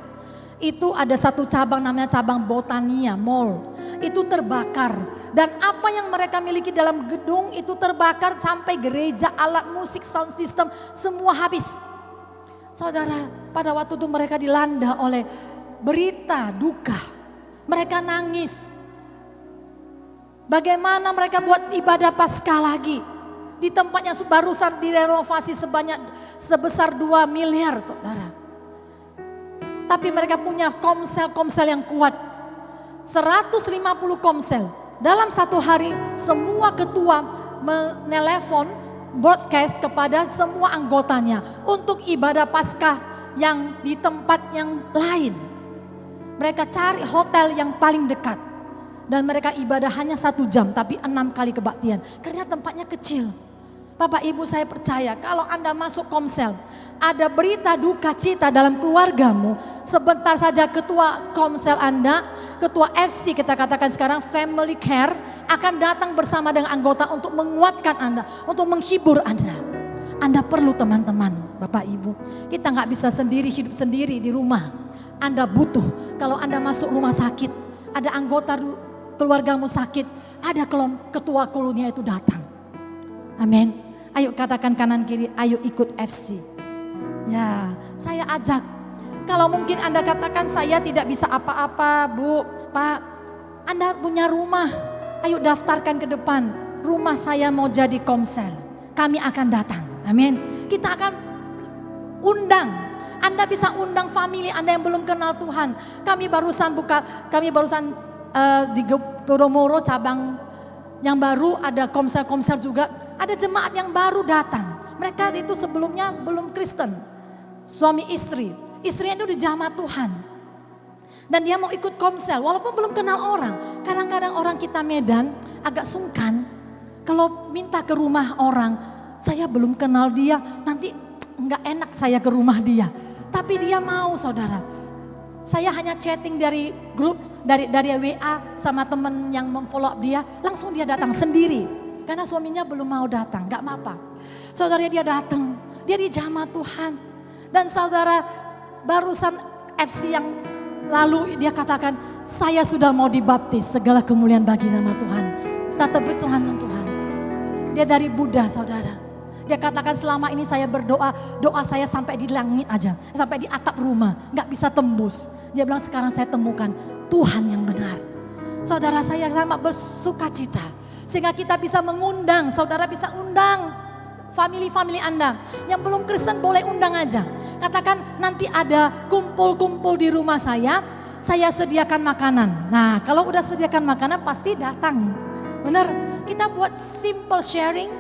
Itu ada satu cabang namanya cabang Botania Mall. Itu terbakar. Dan apa yang mereka miliki dalam gedung itu terbakar sampai gereja, alat musik, sound system, semua habis. Saudara, pada waktu itu mereka dilanda oleh berita duka. Mereka nangis. Bagaimana mereka buat ibadah Paskah lagi. Di tempatnya barusan direnovasi sebesar 2 miliar, saudara. Tapi mereka punya komsel yang kuat. 150 komsel. Dalam satu hari semua ketua menelepon, broadcast kepada semua anggotanya untuk ibadah Paskah yang di tempat yang lain. Mereka cari hotel yang paling dekat. Dan mereka ibadah hanya 1 jam tapi 6 kali kebaktian. Karena tempatnya kecil. Bapak Ibu, saya percaya kalau Anda masuk Komsel, ada berita duka cita dalam keluargamu, sebentar saja ketua Komsel Anda, ketua FC kita katakan sekarang family care, akan datang bersama dengan anggota untuk menguatkan Anda, untuk menghibur Anda. Anda perlu teman-teman, Bapak Ibu. Kita nggak bisa sendiri, hidup sendiri di rumah. Anda butuh, kalau Anda masuk rumah sakit, ada anggota keluargamu sakit, ada ketua kulunya itu datang. Amin. Ayo katakan kanan kiri, ayo ikut FC. Ya, saya ajak. Kalau mungkin Anda katakan saya tidak bisa apa-apa, Bu, Pak. Anda punya rumah, ayo daftarkan ke depan. Rumah saya mau jadi Komsel. Kami akan datang. Amin. Kita akan undang. Anda bisa undang family Anda yang belum kenal Tuhan. Kami barusan di Podomoro cabang yang baru ada komsel-komsel juga. Ada jemaat yang baru datang. Mereka itu sebelumnya belum Kristen. Suami istri. Istrinya itu dijamah Tuhan. Dan dia mau ikut komsel walaupun belum kenal orang. Kadang-kadang orang kita Medan agak sungkan. Kalau minta ke rumah orang, saya belum kenal dia, nanti enggak enak saya ke rumah dia. Tapi dia mau, saudara. Saya hanya chatting dari grup, dari WA sama temen yang memfollow up dia, langsung dia datang sendiri. Karena suaminya belum mau datang, gak apa-apa. Saudara dia datang, dia dijamah Tuhan. Dan saudara barusan FC yang lalu dia katakan, saya sudah mau dibaptis, segala kemuliaan bagi nama Tuhan. Kita tebus Tuhan. Dia dari Buddha saudara. Dia katakan selama ini saya berdoa, doa saya sampai di langit aja, sampai di atap rumah, gak bisa tembus. Dia bilang sekarang saya temukan Tuhan yang benar. Saudara saya sangat bersuka cita, sehingga kita bisa mengundang, saudara bisa undang family Anda. Yang belum Kristen boleh undang aja. Katakan nanti ada kumpul-kumpul di rumah saya sediakan makanan. Nah kalau udah sediakan makanan pasti datang. Benar, kita buat simple sharing.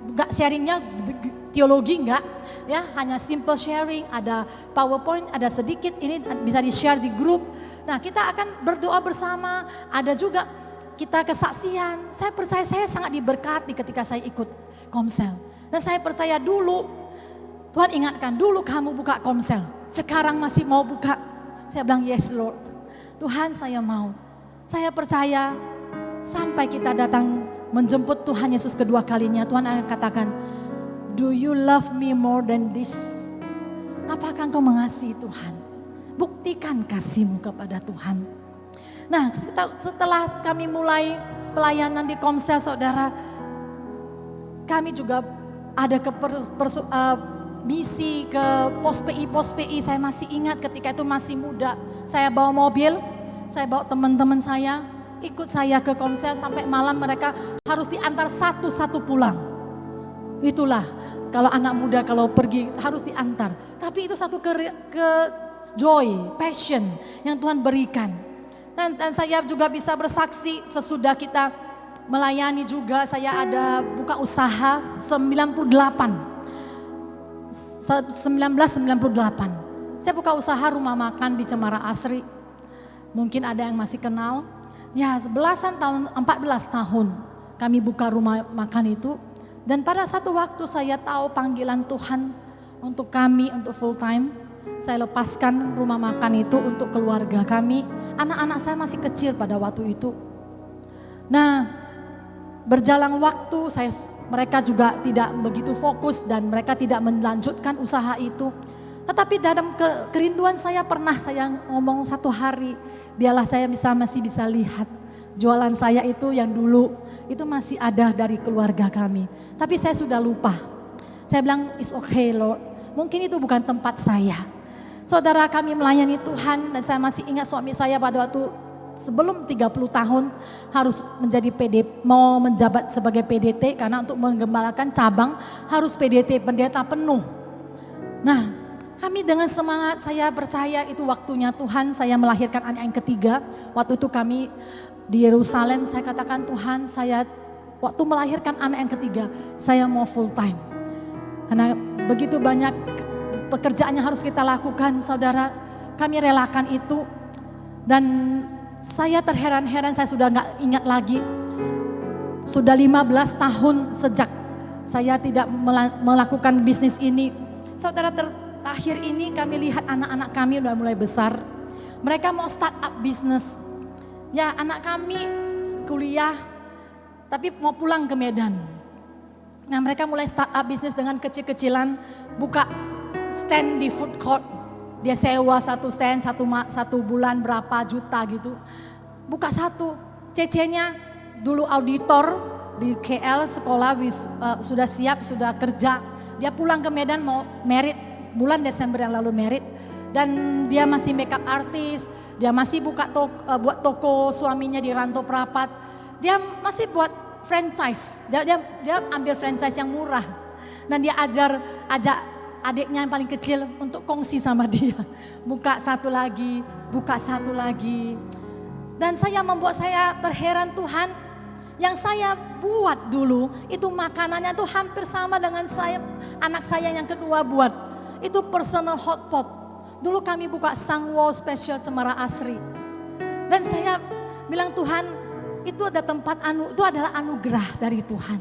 Enggak sharingnya teologi enggak ya, hanya simple sharing, ada PowerPoint, ada sedikit, ini bisa di-share di grup. Nah kita akan berdoa bersama, ada juga kita kesaksian. Saya percaya saya sangat diberkati ketika saya ikut Komsel. Dan saya percaya dulu, Tuhan ingatkan dulu kamu buka Komsel, sekarang masih mau buka. Saya bilang yes Lord, Tuhan saya mau. Saya percaya sampai kita datang menjemput Tuhan Yesus kedua kalinya, Tuhan akan katakan, do you love me more than this? Apakah engkau mengasihi Tuhan? Buktikan kasihmu kepada Tuhan. Nah setelah kami mulai pelayanan di Komsel saudara, kami juga ada misi ke pos PI. Saya masih ingat ketika itu masih muda. Saya bawa mobil, saya bawa teman-teman saya, ikut saya ke Komsel sampai malam mereka harus diantar satu-satu pulang. Itulah kalau anak muda kalau pergi harus diantar. Tapi itu satu ke joy, passion yang Tuhan berikan. Dan saya juga bisa bersaksi sesudah kita melayani juga, saya ada buka usaha 1998. Saya buka usaha rumah makan di Cemara Asri. Mungkin ada yang masih kenal. Ya 14 tahun kami buka rumah makan itu. Dan pada satu waktu saya tahu panggilan Tuhan untuk kami untuk full time. Saya lepaskan rumah makan itu untuk keluarga kami. Anak-anak saya masih kecil pada waktu itu. Nah berjalan waktu mereka juga tidak begitu fokus dan mereka tidak melanjutkan usaha itu. Tetapi dalam kerinduan saya ngomong satu hari, biarlah saya masih bisa lihat jualan saya itu yang dulu itu masih ada dari keluarga kami. Tapi saya sudah lupa. Saya bilang it's okay Lord, mungkin itu bukan tempat saya. Saudara kami melayani Tuhan dan saya masih ingat suami saya pada waktu sebelum 30 tahun harus mau menjabat sebagai PDT karena untuk menggembalakan cabang harus PDT, pendeta penuh. Nah kami dengan semangat, saya percaya itu waktunya Tuhan, saya melahirkan anak yang ketiga. Waktu itu kami di Yerusalem, saya katakan Tuhan, saya waktu melahirkan anak yang ketiga, saya mau full time. Karena begitu banyak pekerjaan yang harus kita lakukan, saudara, kami relakan itu. Dan saya terheran-heran, saya sudah gak ingat lagi. Sudah 15 tahun sejak saya tidak melakukan bisnis ini. Saudara, terakhir ini kami lihat anak-anak kami udah mulai besar. Mereka mau start up bisnis. Ya anak kami kuliah tapi mau pulang ke Medan. Nah mereka mulai start up bisnis dengan kecil-kecilan. Buka stand di food court. Dia sewa satu stand satu bulan berapa juta gitu. Buka satu. Cece-nya dulu auditor di KL sekolah sudah siap, sudah kerja. Dia pulang ke Medan mau merit bulan Desember yang lalu merit. Dan dia masih makeup artist. Dia masih buat toko suaminya di Rantau Prapat. Dia masih buat franchise. Dia ambil franchise yang murah. Dan dia ajak adiknya yang paling kecil untuk kongsi sama dia. Buka satu lagi. Dan membuat saya terheran Tuhan. Yang saya buat dulu itu makanannya tuh hampir sama dengan anak saya yang kedua buat. Itu personal hotpot. Dulu kami buka Sangwo Special Cemara Asri. Dan saya bilang Tuhan itu ada tempat itu adalah anugerah dari Tuhan.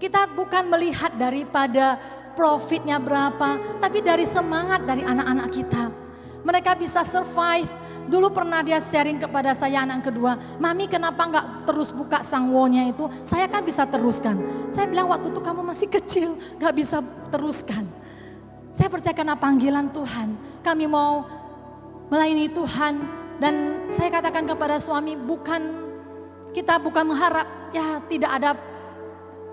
Kita bukan melihat daripada profitnya berapa, tapi dari semangat dari anak-anak kita. Mereka bisa survive. Dulu pernah dia sharing kepada saya anak kedua, Mami kenapa nggak terus buka sangwonya itu? Saya kan bisa teruskan. Saya bilang waktu itu kamu masih kecil, nggak bisa teruskan. Saya percaya karena panggilan Tuhan, kami mau melayani Tuhan. Dan saya katakan kepada suami, kita bukan mengharap ya tidak ada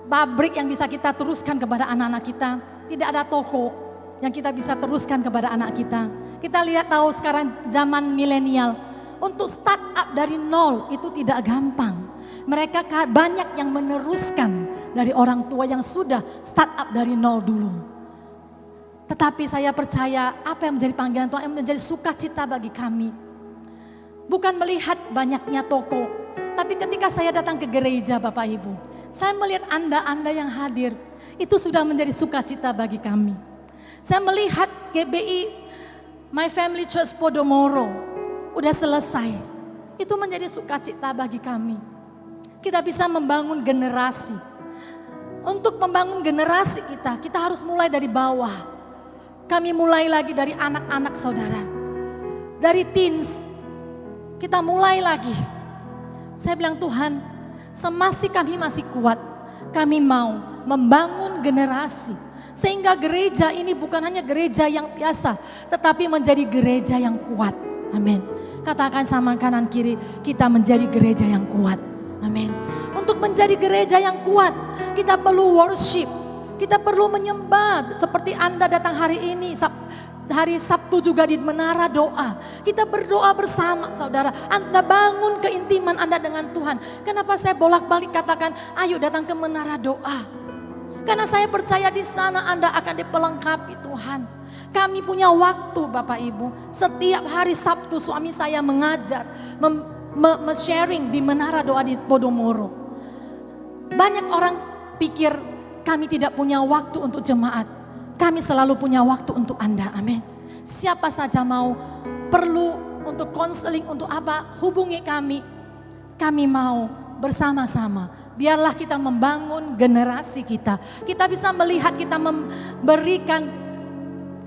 pabrik yang bisa kita teruskan kepada anak-anak kita. Tidak ada toko yang kita bisa teruskan kepada anak kita. Kita lihat tahu sekarang zaman milenial, untuk start up dari nol itu tidak gampang. Mereka banyak yang meneruskan dari orang tua yang sudah start up dari nol dulu. Tetapi saya percaya apa yang menjadi panggilan Tuhan, yang menjadi sukacita bagi kami. Bukan melihat banyaknya toko, tapi ketika saya datang ke gereja Bapak Ibu, saya melihat Anda yang hadir, itu sudah menjadi sukacita bagi kami. Saya melihat GBI My Family Church Podomoro udah selesai. Itu menjadi sukacita bagi kami. Kita bisa membangun generasi. Untuk membangun generasi kita harus mulai dari bawah. Kami mulai lagi dari anak-anak saudara. Dari teens, kita mulai lagi. Saya bilang Tuhan, semasi kami masih kuat, kami mau membangun generasi. Sehingga gereja ini bukan hanya gereja yang biasa, tetapi menjadi gereja yang kuat. Amin. Katakan sama kanan kiri, kita menjadi gereja yang kuat. Amin. Untuk menjadi gereja yang kuat, kita perlu worship. Kita perlu menyembah seperti Anda datang hari ini. Hari Sabtu juga di menara doa. Kita berdoa bersama saudara. Anda bangun keintiman Anda dengan Tuhan. Kenapa saya bolak-balik katakan ayo datang ke menara doa. Karena saya percaya di sana Anda akan dipelengkapi Tuhan. Kami punya waktu Bapak Ibu. Setiap hari Sabtu suami saya mengajar, sharing di menara doa di Podomoro. Banyak orang pikir kami tidak punya waktu untuk jemaat. Kami selalu punya waktu untuk Anda, amin. Siapa saja mau perlu untuk konseling, untuk apa, hubungi kami. Kami mau bersama-sama. Biarlah kita membangun generasi kita. Kita bisa melihat kita memberikan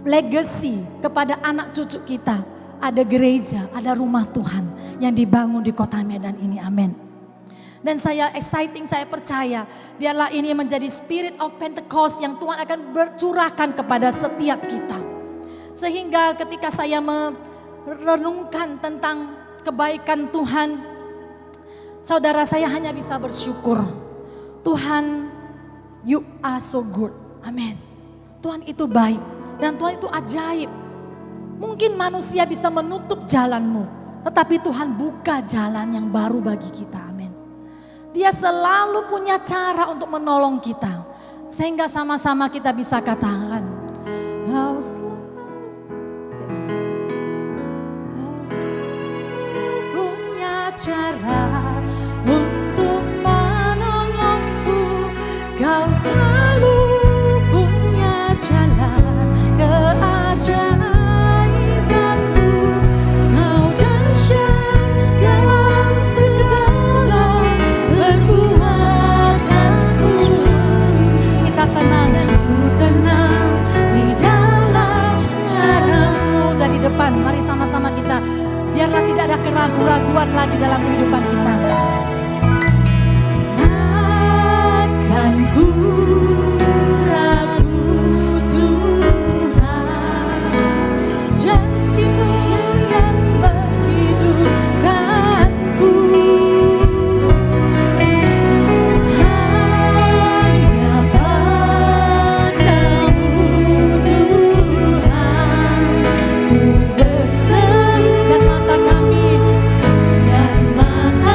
legacy kepada anak cucu kita. Ada gereja, ada rumah Tuhan yang dibangun di kota Medan ini, amin. Dan saya percaya biarlah ini menjadi spirit of Pentecost yang Tuhan akan bercurahkan kepada setiap kita. Sehingga ketika saya merenungkan tentang kebaikan Tuhan, saudara saya hanya bisa bersyukur. Tuhan, you are so good. Amin. Tuhan itu baik dan Tuhan itu ajaib. Mungkin manusia bisa menutup jalanmu, tetapi Tuhan buka jalan yang baru bagi kita. Amin. Dia selalu punya cara untuk menolong kita. Sehingga sama-sama kita bisa katakan, Kau punya cara untuk menolongku. Kau selalu punya jalan keajaibanmu. Kau dahsyat dalam segala perbuatanmu. Kita tenang di dalam caramu. Dari depan, mari sama-sama kita. Biarlah tidak ada keraguan-raguan lagi dalam kehidupan kita. Takkan ku ragu Tuhan, janji-Mu yang menghidupkanku. Hanya padamu Tuhan ku berserah. Dan mata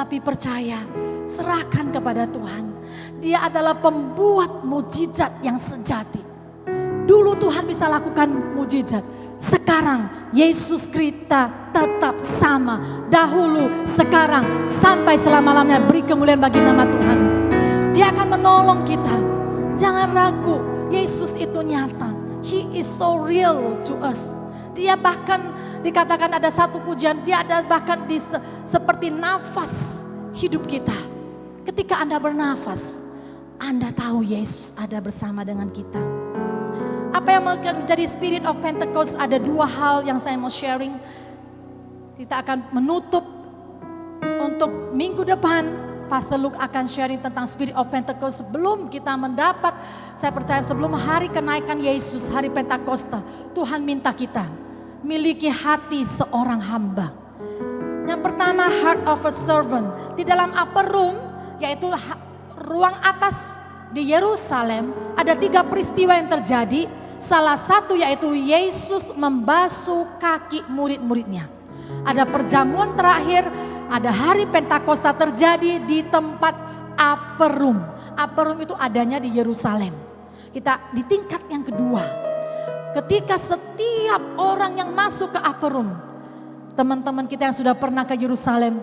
Tapi percaya, serahkan kepada Tuhan. Dia adalah pembuat mujizat yang sejati. Dulu Tuhan bisa lakukan mujizat. Sekarang Yesus kita tetap sama. Dahulu, sekarang, sampai selama-lamanya. Beri kemuliaan bagi nama Tuhan. Dia akan menolong kita. Jangan ragu, Yesus itu nyata. He is so real to us. Dia bahkan dikatakan ada satu pujian, dia ada bahkan seperti nafas hidup kita. Ketika Anda bernafas, Anda tahu Yesus ada bersama dengan kita. Apa yang menjadi Spirit of Pentecost? Ada dua hal yang saya mau sharing. Kita akan menutup untuk minggu depan. Pastor Luke akan sharing tentang Spirit of Pentecost. Sebelum kita mendapat, saya percaya sebelum hari kenaikan Yesus, hari Pentakosta, Tuhan minta kita miliki hati seorang hamba. Yang pertama, heart of a servant. Di dalam upper room, yaitu ruang atas di Yerusalem, ada 3 peristiwa yang terjadi. Salah satu yaitu Yesus membasuh kaki murid-muridnya. Ada perjamuan terakhir, ada hari Pentakosta terjadi di tempat upper room. Upper room itu adanya di Yerusalem. Kita di tingkat yang kedua. Ketika setiap orang yang masuk ke upper room, teman-teman kita yang sudah pernah ke Yerusalem,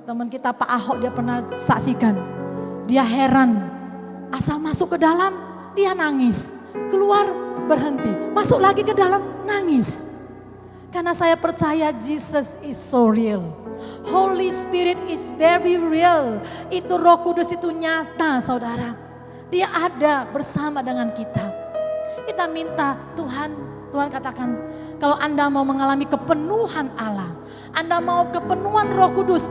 teman kita Pak Ahok dia pernah saksikan. Dia heran, asal masuk ke dalam dia nangis, keluar berhenti, masuk lagi ke dalam nangis. Karena saya percaya Jesus is so real. Holy Spirit is very real. Itu Roh Kudus itu nyata, saudara. Dia ada bersama dengan kita. Kita minta Tuhan katakan, kalau Anda mau mengalami kepenuhan Allah, Anda mau kepenuhan Roh Kudus,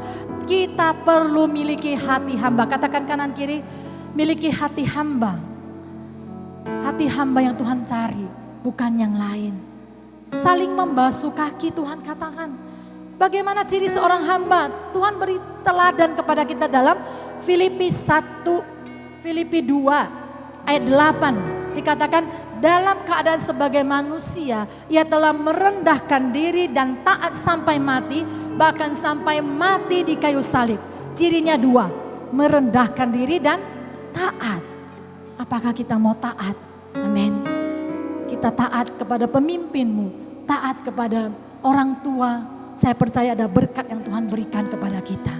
kita perlu miliki hati hamba. Katakan kanan kiri, miliki hati hamba. Hati hamba yang Tuhan cari, bukan yang lain. Saling membasuh kaki, Tuhan katakan. Bagaimana ciri seorang hamba? Tuhan beri teladan kepada kita dalam Filipi 2 ayat 8. Dikatakan dalam keadaan sebagai manusia, ia telah merendahkan diri dan taat sampai mati, bahkan sampai mati di kayu salib. Cirinya 2, merendahkan diri dan taat. Apakah kita mau taat? Amin. Kita taat kepada pemimpinmu, taat kepada orang tua. Saya percaya ada berkat yang Tuhan berikan kepada kita.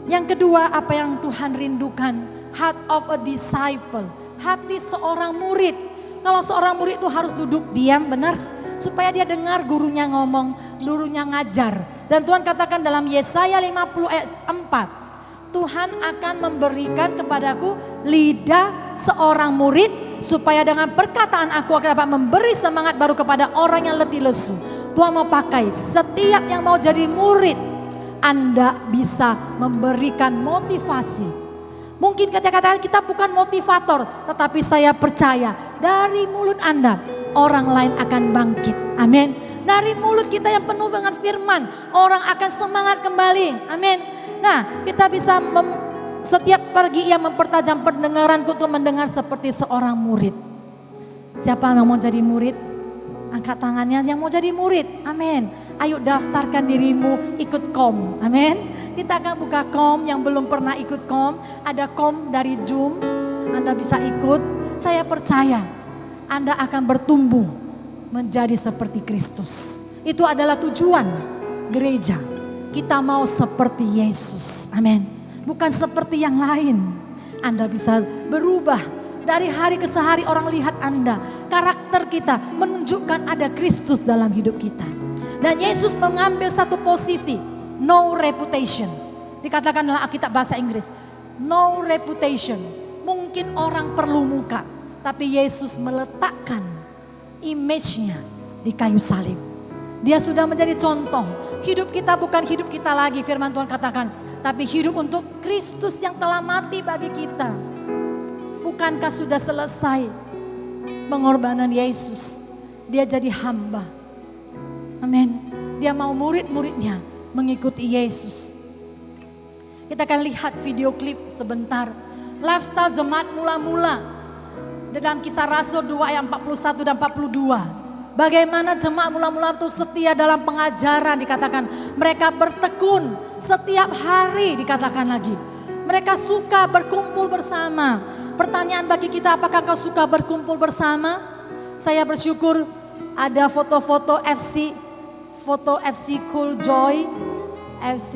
Yang kedua, apa yang Tuhan rindukan? Heart of a disciple. Hati seorang murid. Kalau seorang murid itu harus duduk diam, benar? Supaya dia dengar gurunya ngomong, gurunya ngajar. Dan Tuhan katakan dalam Yesaya 50 ayat 4. Tuhan akan memberikan kepadaku lidah seorang murid, supaya dengan perkataan aku akan dapat memberi semangat baru kepada orang yang letih lesu. Tuhan mau pakai setiap yang mau jadi murid, Anda bisa memberikan motivasi. Mungkin kata-kata kita bukan motivator, tetapi saya percaya dari mulut Anda orang lain akan bangkit. Amin. Dari mulut kita yang penuh dengan firman, orang akan semangat kembali. Amin. Nah, kita bisa setiap pagi ia mempertajam pendengaranku untuk mendengar seperti seorang murid. Siapa yang mau jadi murid? Angkat tangannya yang mau jadi murid. Amin. Ayo daftarkan dirimu ikut kom. Amin. Kita akan buka kom yang belum pernah ikut kom. Ada kom dari Zoom. Anda bisa ikut. Saya percaya Anda akan bertumbuh menjadi seperti Kristus. Itu adalah tujuan gereja. Kita mau seperti Yesus. Amin. Bukan seperti yang lain. Anda bisa berubah. Dari hari ke hari orang lihat Anda. Karakter kita menunjukkan ada Kristus dalam hidup kita. Dan Yesus mengambil satu posisi. No reputation. Dikatakan dalam Alkitab bahasa Inggris. No reputation. Mungkin orang perlu muka. Tapi Yesus meletakkan image-nya di kayu salib. Dia sudah menjadi contoh. Hidup kita bukan hidup kita lagi, firman Tuhan katakan. Tapi hidup untuk Kristus yang telah mati bagi kita. Bukankah sudah selesai pengorbanan Yesus? Dia jadi hamba. Amin. Dia mau murid-muridnya mengikuti Yesus. Kita akan lihat video klip sebentar. Lifestyle jemaat mula-mula. Dalam Kisah Rasul 2 ayat 41 dan 42. Bagaimana jemaat mula-mula itu setia dalam pengajaran, dikatakan mereka bertekun setiap hari dikatakan lagi. Mereka suka berkumpul bersama. Pertanyaan bagi kita, apakah kau suka berkumpul bersama? Saya bersyukur ada foto-foto FC, foto FC Cool Joy, FC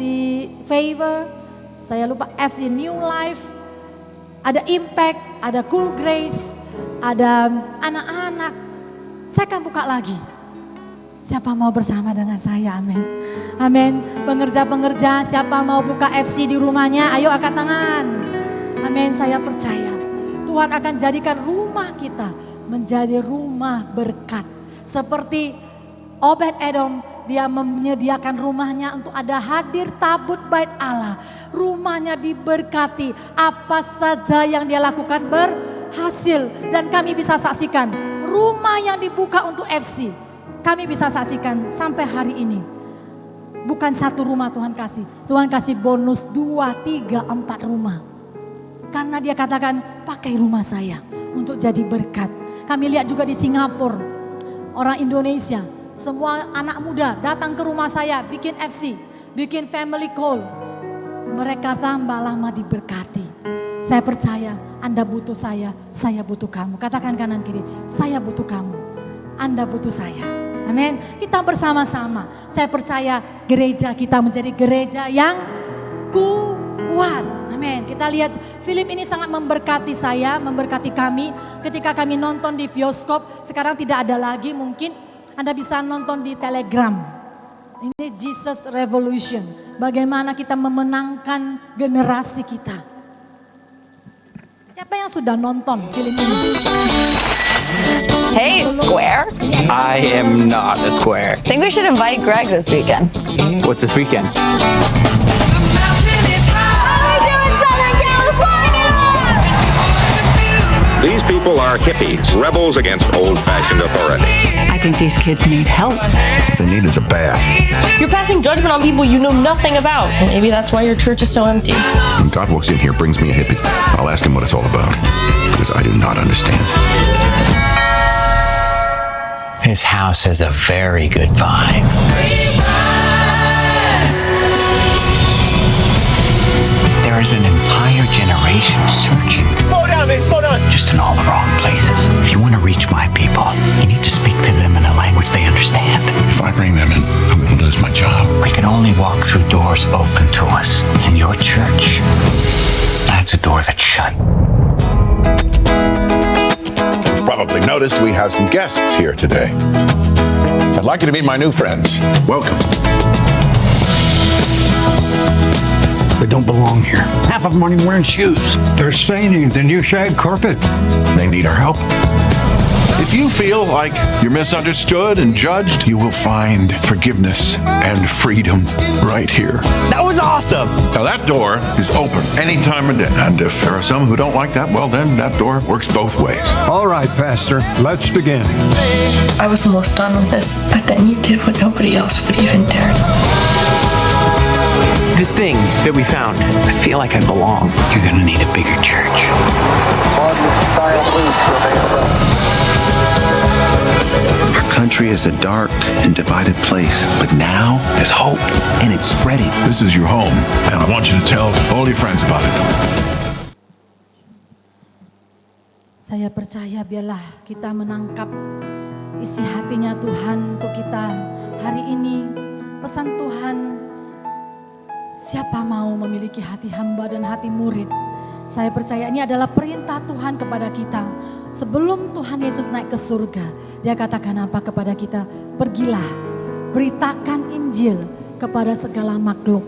Favor, saya lupa FC New Life, ada Impact, ada Cool Grace, ada anak-anak. Saya akan buka lagi. Siapa mau bersama dengan saya? Amin. Amin. Pengerja-pengerja, siapa mau buka FC di rumahnya? Ayo angkat tangan. Amin. Saya percaya Tuhan akan jadikan rumah kita menjadi rumah berkat. Seperti Obed-Edom, dia menyediakan rumahnya untuk ada hadir tabut bait Allah. Rumahnya diberkati, apa saja yang dia lakukan berhasil. Dan kami bisa saksikan rumah yang dibuka untuk FC. Kami bisa saksikan sampai hari ini. Bukan satu rumah Tuhan kasih. Tuhan kasih bonus 2, 3, 4 rumah. Karena dia katakan pakai rumah saya untuk jadi berkat. Kami lihat juga di Singapura, orang Indonesia, semua anak muda datang ke rumah saya bikin FC, bikin family call. Mereka tambah lama diberkati. Saya percaya Anda butuh saya butuh kamu. Katakan kanan kiri, saya butuh kamu, Anda butuh saya. Amin. Kita bersama-sama. Saya percaya gereja kita menjadi gereja yang kuat. Amin. Kita lihat film ini sangat memberkati saya, memberkati kami. Ketika kami nonton di bioskop, sekarang tidak ada lagi, mungkin Anda bisa nonton di Telegram. Ini Jesus Revolution. Bagaimana kita memenangkan generasi kita. Siapa yang sudah nonton film ini? Hey, Square. I am not a square. Think we should invite Greg this weekend. What's this weekend? These people are hippies, rebels against old-fashioned authority. I think these kids need help. What they need is a bath. You're passing judgment on people you know nothing about. And maybe that's why your church is so empty. When God walks in here, brings me a hippie, I'll ask him what it's all about, because I do not understand. His house has a very good vibe. There is an entire generation searching. Slow down, man, slow down. Just in all the wrong places. If you want to reach my people, you need to speak to them in a language they understand. If I bring them in, I'm going to lose my job. We can only walk through doors open to us. In your church, that's a door that's shut. You've probably noticed we have some guests here today. I'd like you to meet my new friends. Welcome. They don't belong here. Half of them aren't even wearing shoes. They're staining the new shag carpet. They need our help. If you feel like you're misunderstood and judged, you will find forgiveness and freedom right here. That was awesome. Now that door is open any time of day. And if there are some who don't like that, well then that door works both ways. All right, Pastor, let's begin. I was almost done with this, but then you did what nobody else would even dare. This thing that we found, I feel like I belong. You're gonna need a bigger church. Our country is a dark and divided place, but now there's hope and it's spreading. This is your home, and I want you to tell all your friends about it. Saya percaya biarlah kita menangkap isi hatinya Tuhan untuk kita hari ini. Pesan Tuhan, siapa mau memiliki hati hamba dan hati murid? Saya percaya ini adalah perintah Tuhan kepada kita. Sebelum Tuhan Yesus naik ke surga, Dia katakan apa kepada kita? Pergilah, beritakan Injil kepada segala makhluk.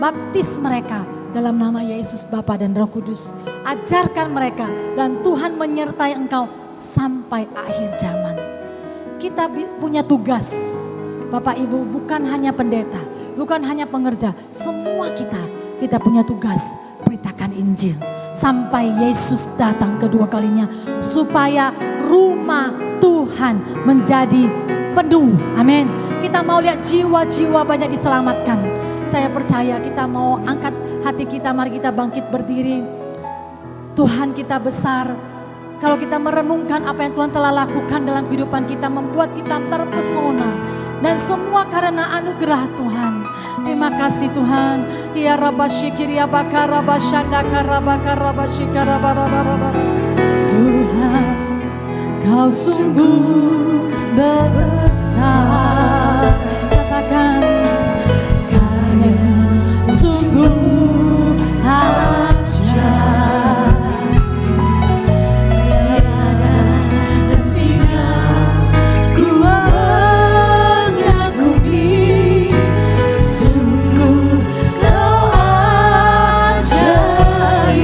Baptis mereka dalam nama Yesus Bapa dan Roh Kudus. Ajarkan mereka dan Tuhan menyertai engkau sampai akhir zaman. Kita punya tugas, Bapak Ibu, bukan hanya pendeta, bukan hanya pengerja, semua kita punya tugas beritakan Injil sampai Yesus datang kedua kalinya, supaya rumah Tuhan menjadi penuh. Amin. Kita mau lihat jiwa-jiwa banyak diselamatkan. Saya percaya kita mau angkat hati kita, mari kita bangkit berdiri. Tuhan kita besar. Kalau kita merenungkan apa yang Tuhan telah lakukan dalam kehidupan kita, membuat kita terpesona. Dan semua karena anugerah Tuhan. Terima kasih Tuhan. Ya Rabbashikiri Abakarabashanda Karabakarabashikarabarabara. Tuhan, Kau sungguh besar. Katakan, karya sungguh ajaib. Tiada hentinya ku mengagumi. Sungguh Kau ajaib.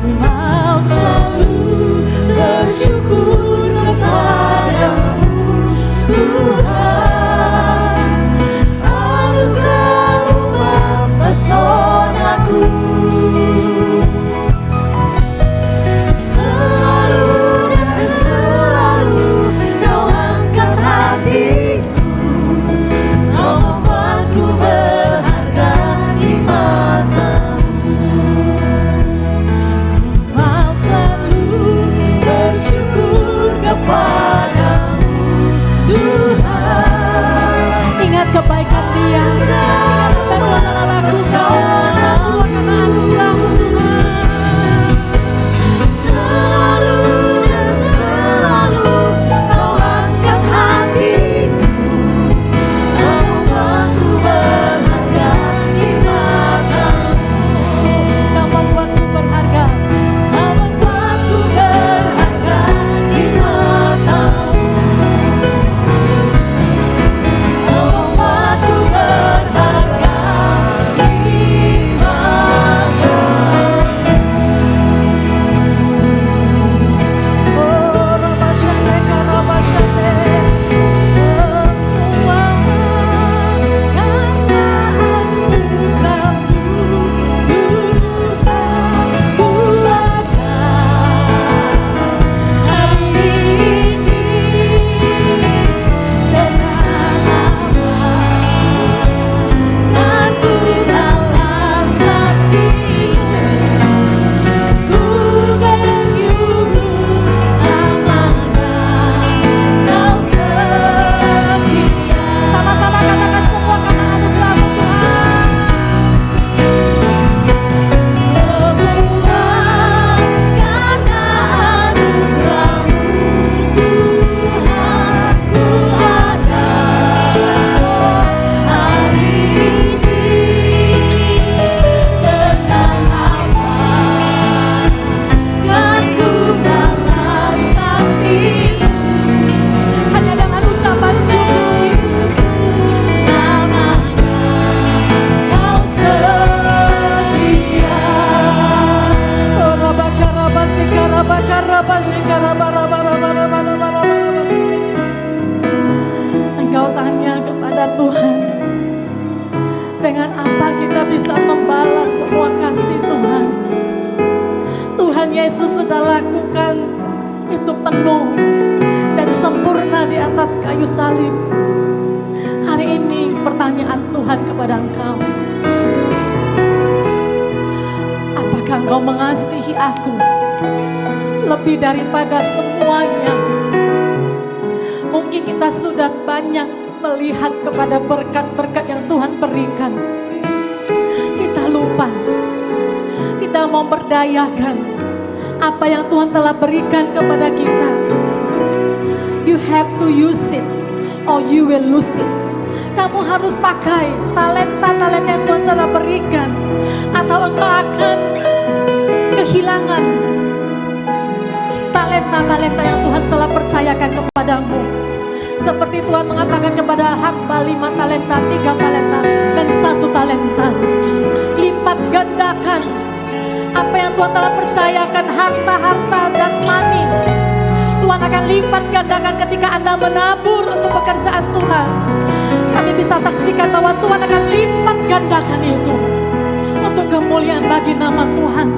Ku mau selalu bersyukur kepadamu Tuhan. Anugerah-Mu mempesonaku. Selalu dan selalu Kau angkat hatiku. Kau membuatku berharga di mata-Mu. Mau selalu bersyukur kepadamu Tuhan. Ingat kebaikan Dia, ingat apa Tuhan telah lakukan. Semua karena anugerah-Mu Tuhan. Selalu dan selalu Kau angkat hatiku. Kau membuatku berharga di mata-Mu. Kau membuatku berharga. Kau membuatku berharga di mata-Mu. Kau membuatku berharga di mata-Mu. Oh Rabashande Karabashande. Semua karena anugerah-Mu Tuhan. Ku ada hari ini dan ku balas kasih-Mu. Ku bersyukur selamanya Kau setia. Sama-sama katakan semua karena anugerah-Mu Tuhan. Semua karena anugerah-Mu Tuhan. Ku ada hari ini dengan aman. Dan ku balas kasih-Mu hanya dengan ucapan syukur. Selamanya Kau setia. Oh Rabakarabasikarabakarabasikarabarabarabarabarabarabara. Engkau tanya kepada Tuhan, dengan apa kita bisa membalas semua kasih Tuhan? Tuhan Yesus sudah lakukan itu penuh dan sempurna di atas kayu salib. Hari ini pertanyaan Tuhan kepada engkau, apakah engkau mengasihi aku lebih daripada semuanya? Mungkin kita sudah banyak melihat kepada berkat-berkat yang Tuhan berikan. Kita lupa, kita memberdayakan apa yang Tuhan telah berikan kepada kita. You have to use it or you will lose it. Kamu harus pakai talenta-talenta yang Tuhan telah berikan, atau engkau akan kehilangan talenta-talenta yang Tuhan telah percayakan kepadamu. Seperti Tuhan mengatakan kepada hamba 5 talenta, 3 talenta, dan 1 talenta. Lipat gandakan apa yang Tuhan telah percayakan, harta-harta jasmani. Tuhan akan lipat gandakan ketika Anda menabur untuk pekerjaan Tuhan. Kami bisa saksikan bahwa Tuhan akan lipat gandakan itu untuk kemuliaan bagi nama Tuhan.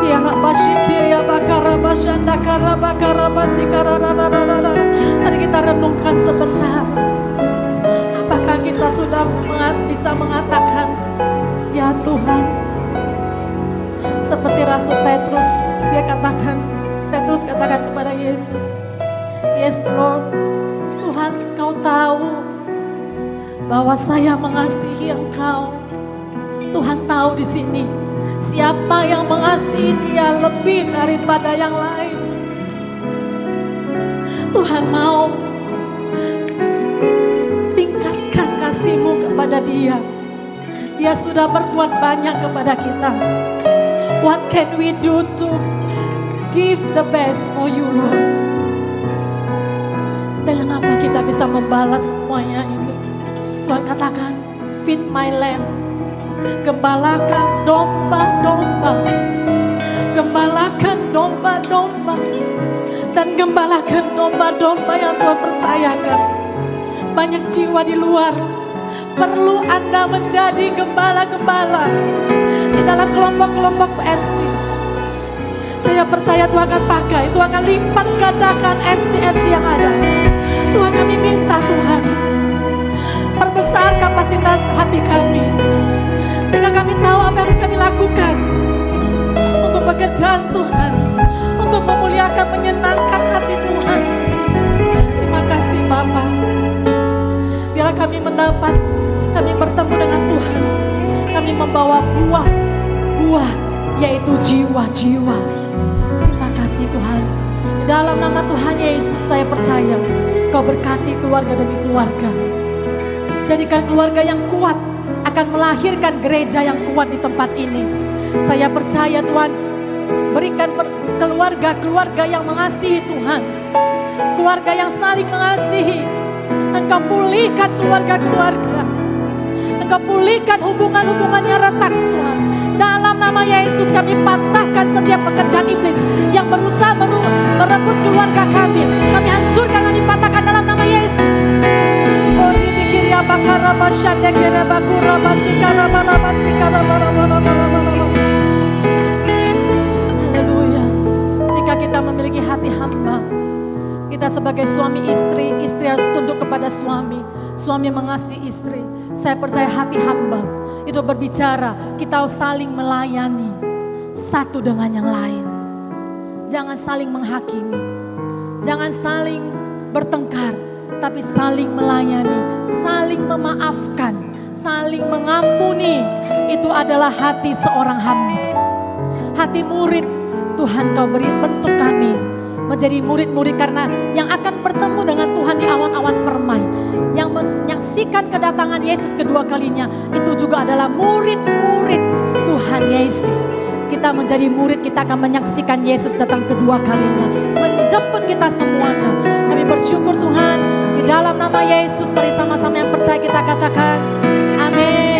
Ya Rabbashikir ya Bakarabashanda Karabakarabasikararararara. Mari kita renungkan sebentar. Apakah kita sudah bisa mengatakan, ya Tuhan, seperti Rasul Petrus, Petrus katakan kepada Yesus, Yes Lord, Tuhan Kau tahu bahwa saya mengasihi Engkau. Tuhan tahu di sini siapa yang mengasihi Dia lebih daripada yang lain. Tuhan mau tingkatkan kasih-Mu kepada Dia. Dia sudah berbuat banyak kepada kita. What can we do to give the best for you, Lord? Dengan apa kita bisa membalas semuanya ini? Tuhan katakan, feed my lamb. Gembalakan domba-domba. Gembalakan domba-domba. Dan gembalakan domba-domba yang Tuhan percayakan. Banyak jiwa di luar perlu Anda menjadi gembala-gembala di dalam kelompok-kelompok FC. Saya percaya Tuhan akan pakai, Tuhan akan lipat gandakan FC yang ada. Tuhan, kami minta Tuhan, perbesar kapasitas hati kami, sehingga kami tahu apa yang harus kami lakukan untuk pekerjaan Tuhan, untuk memuliakan, menyenangkan hati Tuhan. Terima kasih Bapa. Biarlah kami mendapat, kami bertemu dengan Tuhan, kami membawa buah, yaitu jiwa-jiwa. Terima kasih Tuhan. Di dalam nama Tuhan Yesus saya percaya Kau berkati keluarga demi keluarga. Jadikan keluarga yang kuat akan melahirkan gereja yang kuat di tempat ini. Saya percaya Tuhan, berikan keluarga-keluarga yang mengasihi Tuhan, keluarga yang saling mengasihi. Engkau pulihkan keluarga-keluarga, Engkau pulihkan hubungan-hubungannya retak Tuhan. Dalam nama Yesus kami patahkan setiap pekerjaan iblis yang berusaha merebut keluarga kami. Kami hancurkan, kami patahkan dalam nama Yesus. Haleluya. Jika kita memiliki hati hamba, kita sebagai suami istri, istri harus tunduk kepada suami, suami mengasihi istri. Saya percaya hati hamba itu berbicara, kita saling melayani satu dengan yang lain. Jangan saling menghakimi, jangan saling bertengkar, tapi saling melayani, saling memaafkan, saling mengampuni. Itu adalah hati seorang hamba. Hati murid, Tuhan Kau beri bentuk kami menjadi murid-murid, karena yang akan bertemu dengan Tuhan di awan-awan permai, yang menyaksikan kedatangan Yesus kedua kalinya, itu juga adalah murid-murid Tuhan Yesus. Kita menjadi murid, kita akan menyaksikan Yesus datang kedua kalinya, menjemput kita semuanya. Kami bersyukur Tuhan, di dalam nama Yesus, mari sama-sama yang percaya kita katakan, amin.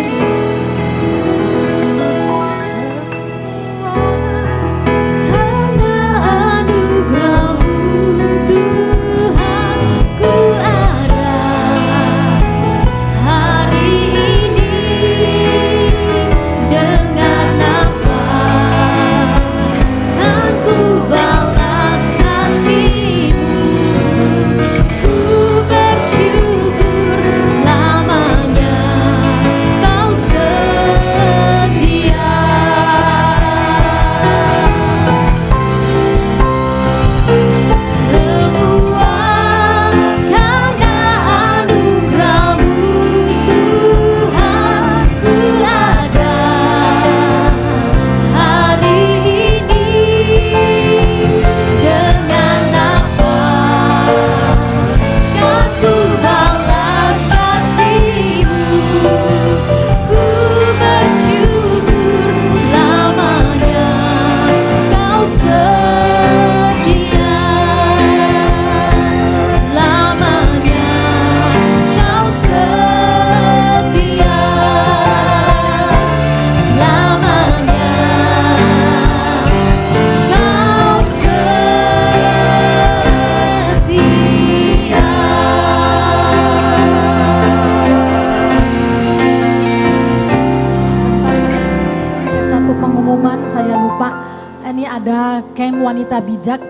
Camp Wanita Bijak,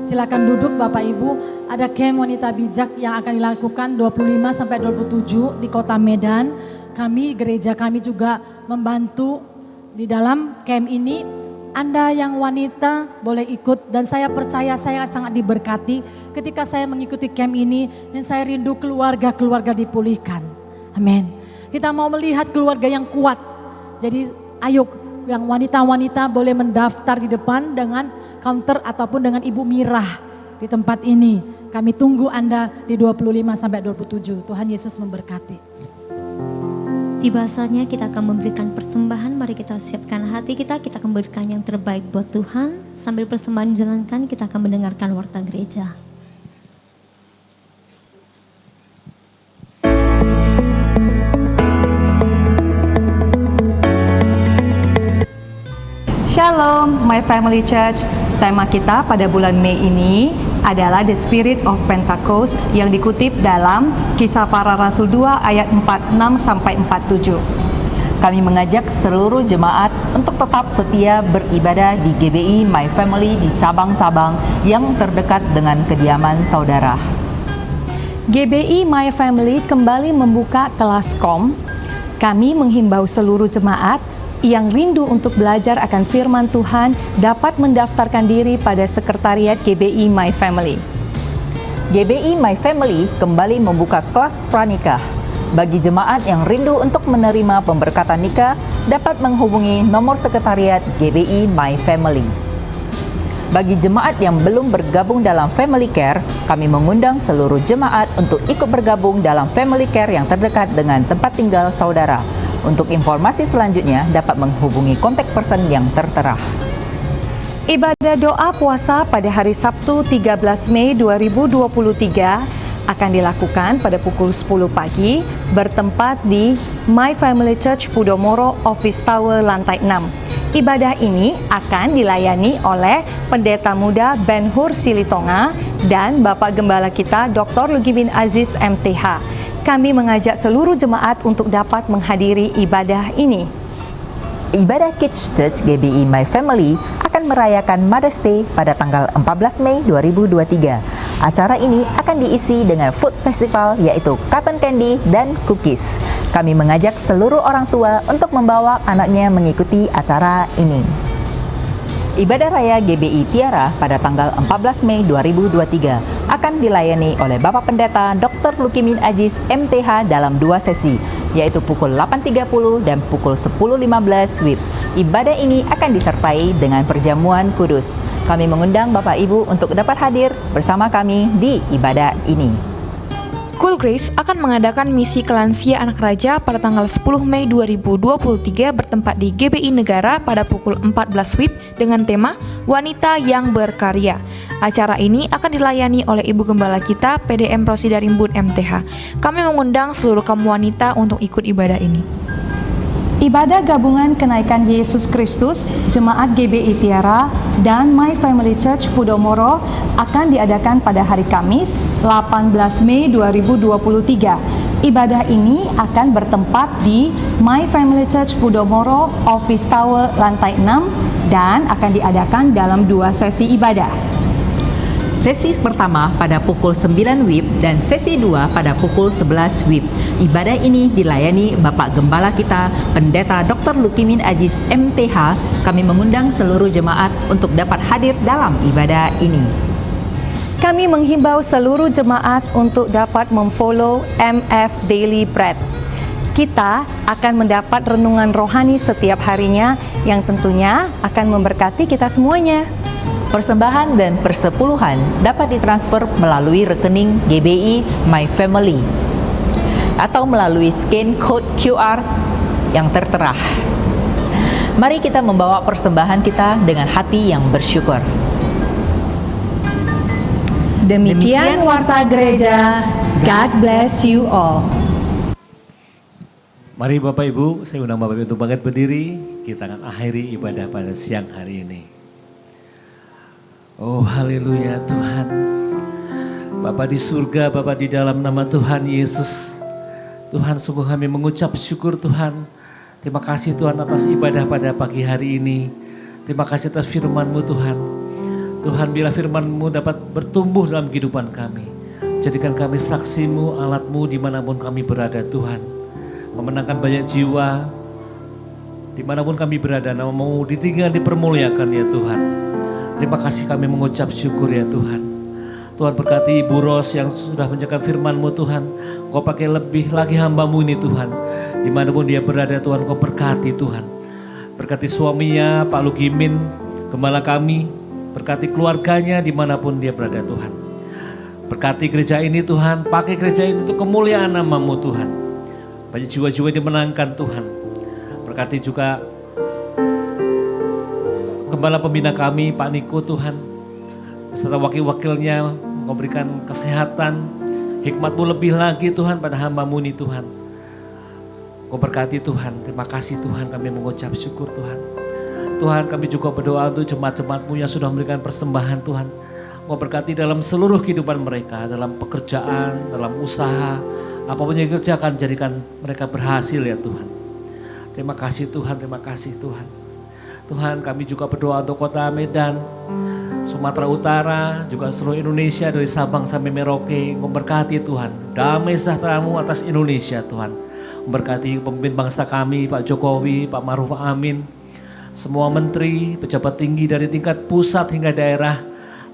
silakan duduk Bapak Ibu. Ada Camp Wanita Bijak yang akan dilakukan 25 sampai 27 di Kota Medan. Kami, gereja kami juga membantu di dalam camp ini. Anda yang wanita boleh ikut, dan saya percaya saya sangat diberkati ketika saya mengikuti camp ini, dan saya rindu keluarga-keluarga dipulihkan. Amin. Kita mau melihat keluarga yang kuat. Jadi ayo yang wanita-wanita boleh mendaftar di depan dengan counter ataupun dengan Ibu Mirah di tempat ini. Kami tunggu Anda di 25 sampai 27. Tuhan Yesus memberkati. Tiba saatnya kita akan memberikan persembahan. Mari kita siapkan hati kita akan berikan yang terbaik buat Tuhan. Sambil persembahan dijalankan, kita akan mendengarkan warta gereja. Shalom, My Family Church. Tema kita pada bulan Mei ini adalah The Spirit of Pentecost yang dikutip dalam Kisah Para Rasul 2 ayat 46 sampai 47. Kami mengajak seluruh jemaat untuk tetap setia beribadah di GBI My Family di cabang-cabang yang terdekat dengan kediaman saudara. GBI My Family kembali membuka kelas kom. Kami menghimbau seluruh jemaat yang rindu untuk belajar akan firman Tuhan dapat mendaftarkan diri pada sekretariat GBI My Family. GBI My Family kembali membuka kelas pranikah. Bagi jemaat yang rindu untuk menerima pemberkatan nikah, dapat menghubungi nomor sekretariat GBI My Family. Bagi jemaat yang belum bergabung dalam Family Care, kami mengundang seluruh jemaat untuk ikut bergabung dalam Family Care yang terdekat dengan tempat tinggal saudara. Untuk informasi selanjutnya dapat menghubungi kontak person yang tertera. Ibadah doa puasa pada hari Sabtu 13 Mei 2023 akan dilakukan pada pukul 10 pagi bertempat di My Family Church Pudomoro Office Tower lantai 6. Ibadah ini akan dilayani oleh Pendeta Muda Ben Hur Silitonga dan Bapak Gembala kita Dr. Lugimin Aziz MTH. Kami mengajak seluruh jemaat untuk dapat menghadiri ibadah ini. Ibadah Kids Church GBI My Family akan merayakan Mother's Day pada tanggal 14 Mei 2023. Acara ini akan diisi dengan food festival yaitu cotton candy dan cookies. Kami mengajak seluruh orang tua untuk membawa anaknya mengikuti acara ini. Ibadah Raya GBI Tiara pada tanggal 14 Mei 2023 akan dilayani oleh Bapak Pendeta Dr. Lukimin Aziz MTH dalam 2 sesi, yaitu pukul 8.30 dan pukul 10.15 WIB. Ibadah ini akan disertai dengan perjamuan kudus. Kami mengundang Bapak Ibu untuk dapat hadir bersama kami di ibadah ini. Cool Grace akan mengadakan misi kelansia anak raja pada tanggal 10 Mei 2023 bertempat di GBI Negara pada pukul 14 WIB dengan tema Wanita yang Berkarya. Acara ini akan dilayani oleh Ibu Gembala kita PDM Rosidarimbun MTH. Kami mengundang seluruh kaum wanita untuk ikut ibadah ini. Ibadah gabungan kenaikan Yesus Kristus, Jemaat GBI Tiara, dan My Family Church Pudomoro akan diadakan pada hari Kamis, 18 Mei 2023. Ibadah ini akan bertempat di My Family Church Pudomoro Office Tower lantai 6 dan akan diadakan dalam 2 sesi ibadah. Sesi pertama pada pukul 9 WIB dan sesi 2 pada pukul 11 WIB. Ibadah ini dilayani Bapak Gembala kita, Pendeta Dr. Lukimin Aziz MTH. Kami mengundang seluruh jemaat untuk dapat hadir dalam ibadah ini. Kami menghimbau seluruh jemaat untuk dapat memfollow MF Daily Bread. Kita akan mendapat renungan rohani setiap harinya yang tentunya akan memberkati kita semuanya. Persembahan dan persepuluhan dapat ditransfer melalui rekening GBI My Family atau melalui scan code QR yang tertera. Mari kita membawa persembahan kita dengan hati yang bersyukur. Demikian warta gereja. God bless you all. Mari Bapak Ibu, saya undang Bapak Ibu untuk bangkit berdiri. Kita akan akhiri ibadah pada siang hari ini. Oh haleluya Tuhan. Bapa di surga, Bapa di dalam nama Tuhan Yesus. Tuhan sungguh kami mengucap syukur Tuhan. Terima kasih Tuhan atas ibadah pada pagi hari ini. Terima kasih atas firman-Mu Tuhan. Tuhan bila firman-Mu dapat bertumbuh dalam kehidupan kami. Jadikan kami saksi-Mu, alat-Mu dimanapun kami berada Tuhan. Memenangkan banyak jiwa. Dimanapun kami berada, nama-Mu ditinggal dipermuliakan ya Tuhan. Terima kasih kami mengucap syukur ya Tuhan. Tuhan berkati Ibu Ros yang sudah menjaga firman-Mu Tuhan. Kau pakai lebih lagi hamba-Mu ini Tuhan. Dimanapun dia berada Tuhan, Kau berkati Tuhan. Berkati suaminya Pak Lugimin, gembala kami. Berkati keluarganya dimanapun dia berada Tuhan. Berkati gereja ini Tuhan, pakai gereja ini untuk kemuliaan nama-Mu Tuhan. Banyak jiwa-jiwa dimenangkan Tuhan. Berkati juga gembala pembina kami Pak Niko Tuhan. Beserta wakil-wakilnya memberikan kesehatan, hikmat-Mu lebih lagi Tuhan pada hamba-Mu ini Tuhan. Kau berkati Tuhan, terima kasih Tuhan, kami mengucap syukur Tuhan. Tuhan, kami juga berdoa untuk jemaat-jemaat-Mu yang sudah memberikan persembahan Tuhan. Kau berkati dalam seluruh kehidupan mereka, dalam pekerjaan, dalam usaha, apapun yang dikerjakan, jadikan mereka berhasil ya Tuhan. Terima kasih Tuhan, terima kasih Tuhan. Tuhan, kami juga berdoa untuk kota Medan, Sumatera Utara, juga seluruh Indonesia dari Sabang sampai Merauke. Memberkati Tuhan, damai sejahtera-Mu atas Indonesia Tuhan. Memberkati pemimpin bangsa kami, Pak Jokowi, Pak Maruf Amin, semua menteri, pejabat tinggi dari tingkat pusat hingga daerah,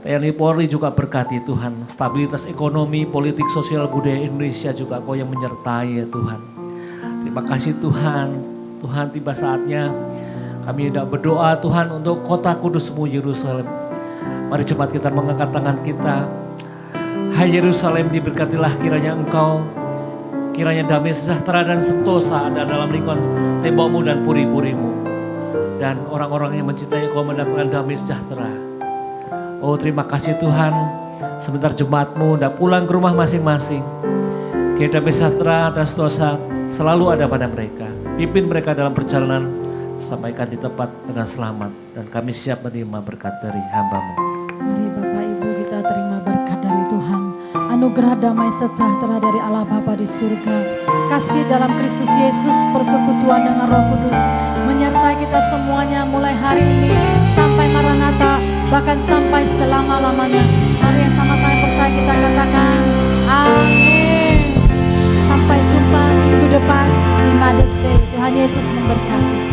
TNI Polri juga berkati Tuhan. Stabilitas ekonomi, politik, sosial, budaya Indonesia juga Kau yang menyertai ya Tuhan. Terima kasih Tuhan. Tuhan, tiba saatnya kami hendak berdoa Tuhan untuk kota kudus-Mu Yerusalem. Mari cepat kita mengangkat tangan kita. Hai Yerusalem, diberkatilah kiranya Engkau. Kiranya damai sejahtera dan sentosa ada dalam lingkungan tembok-Mu dan puri-puri-Mu. Dan orang-orang yang mencintai Kau mendapatkan damai sejahtera. Oh terima kasih Tuhan. Sebentar jemaat-Mu hendak pulang ke rumah masing-masing. Kiranya damai sejahtera dan sentosa selalu ada pada mereka. Pimpin mereka dalam perjalanan. Sampaikan di tempat dengan selamat. Dan kami siap menerima berkat dari hamba-Mu. Mari Bapak Ibu kita terima berkat dari Tuhan. Anugerah damai sejahtera dari Allah Bapa di surga. Kasih dalam Kristus Yesus, persekutuan dengan Roh Kudus menyertai kita semuanya mulai hari ini sampai Maranatha, bahkan sampai selama-lamanya. Mari yang sama-sama percaya kita katakan amin. Sampai jumpa minggu depan di Mother's Day. Tuhan Yesus memberkati.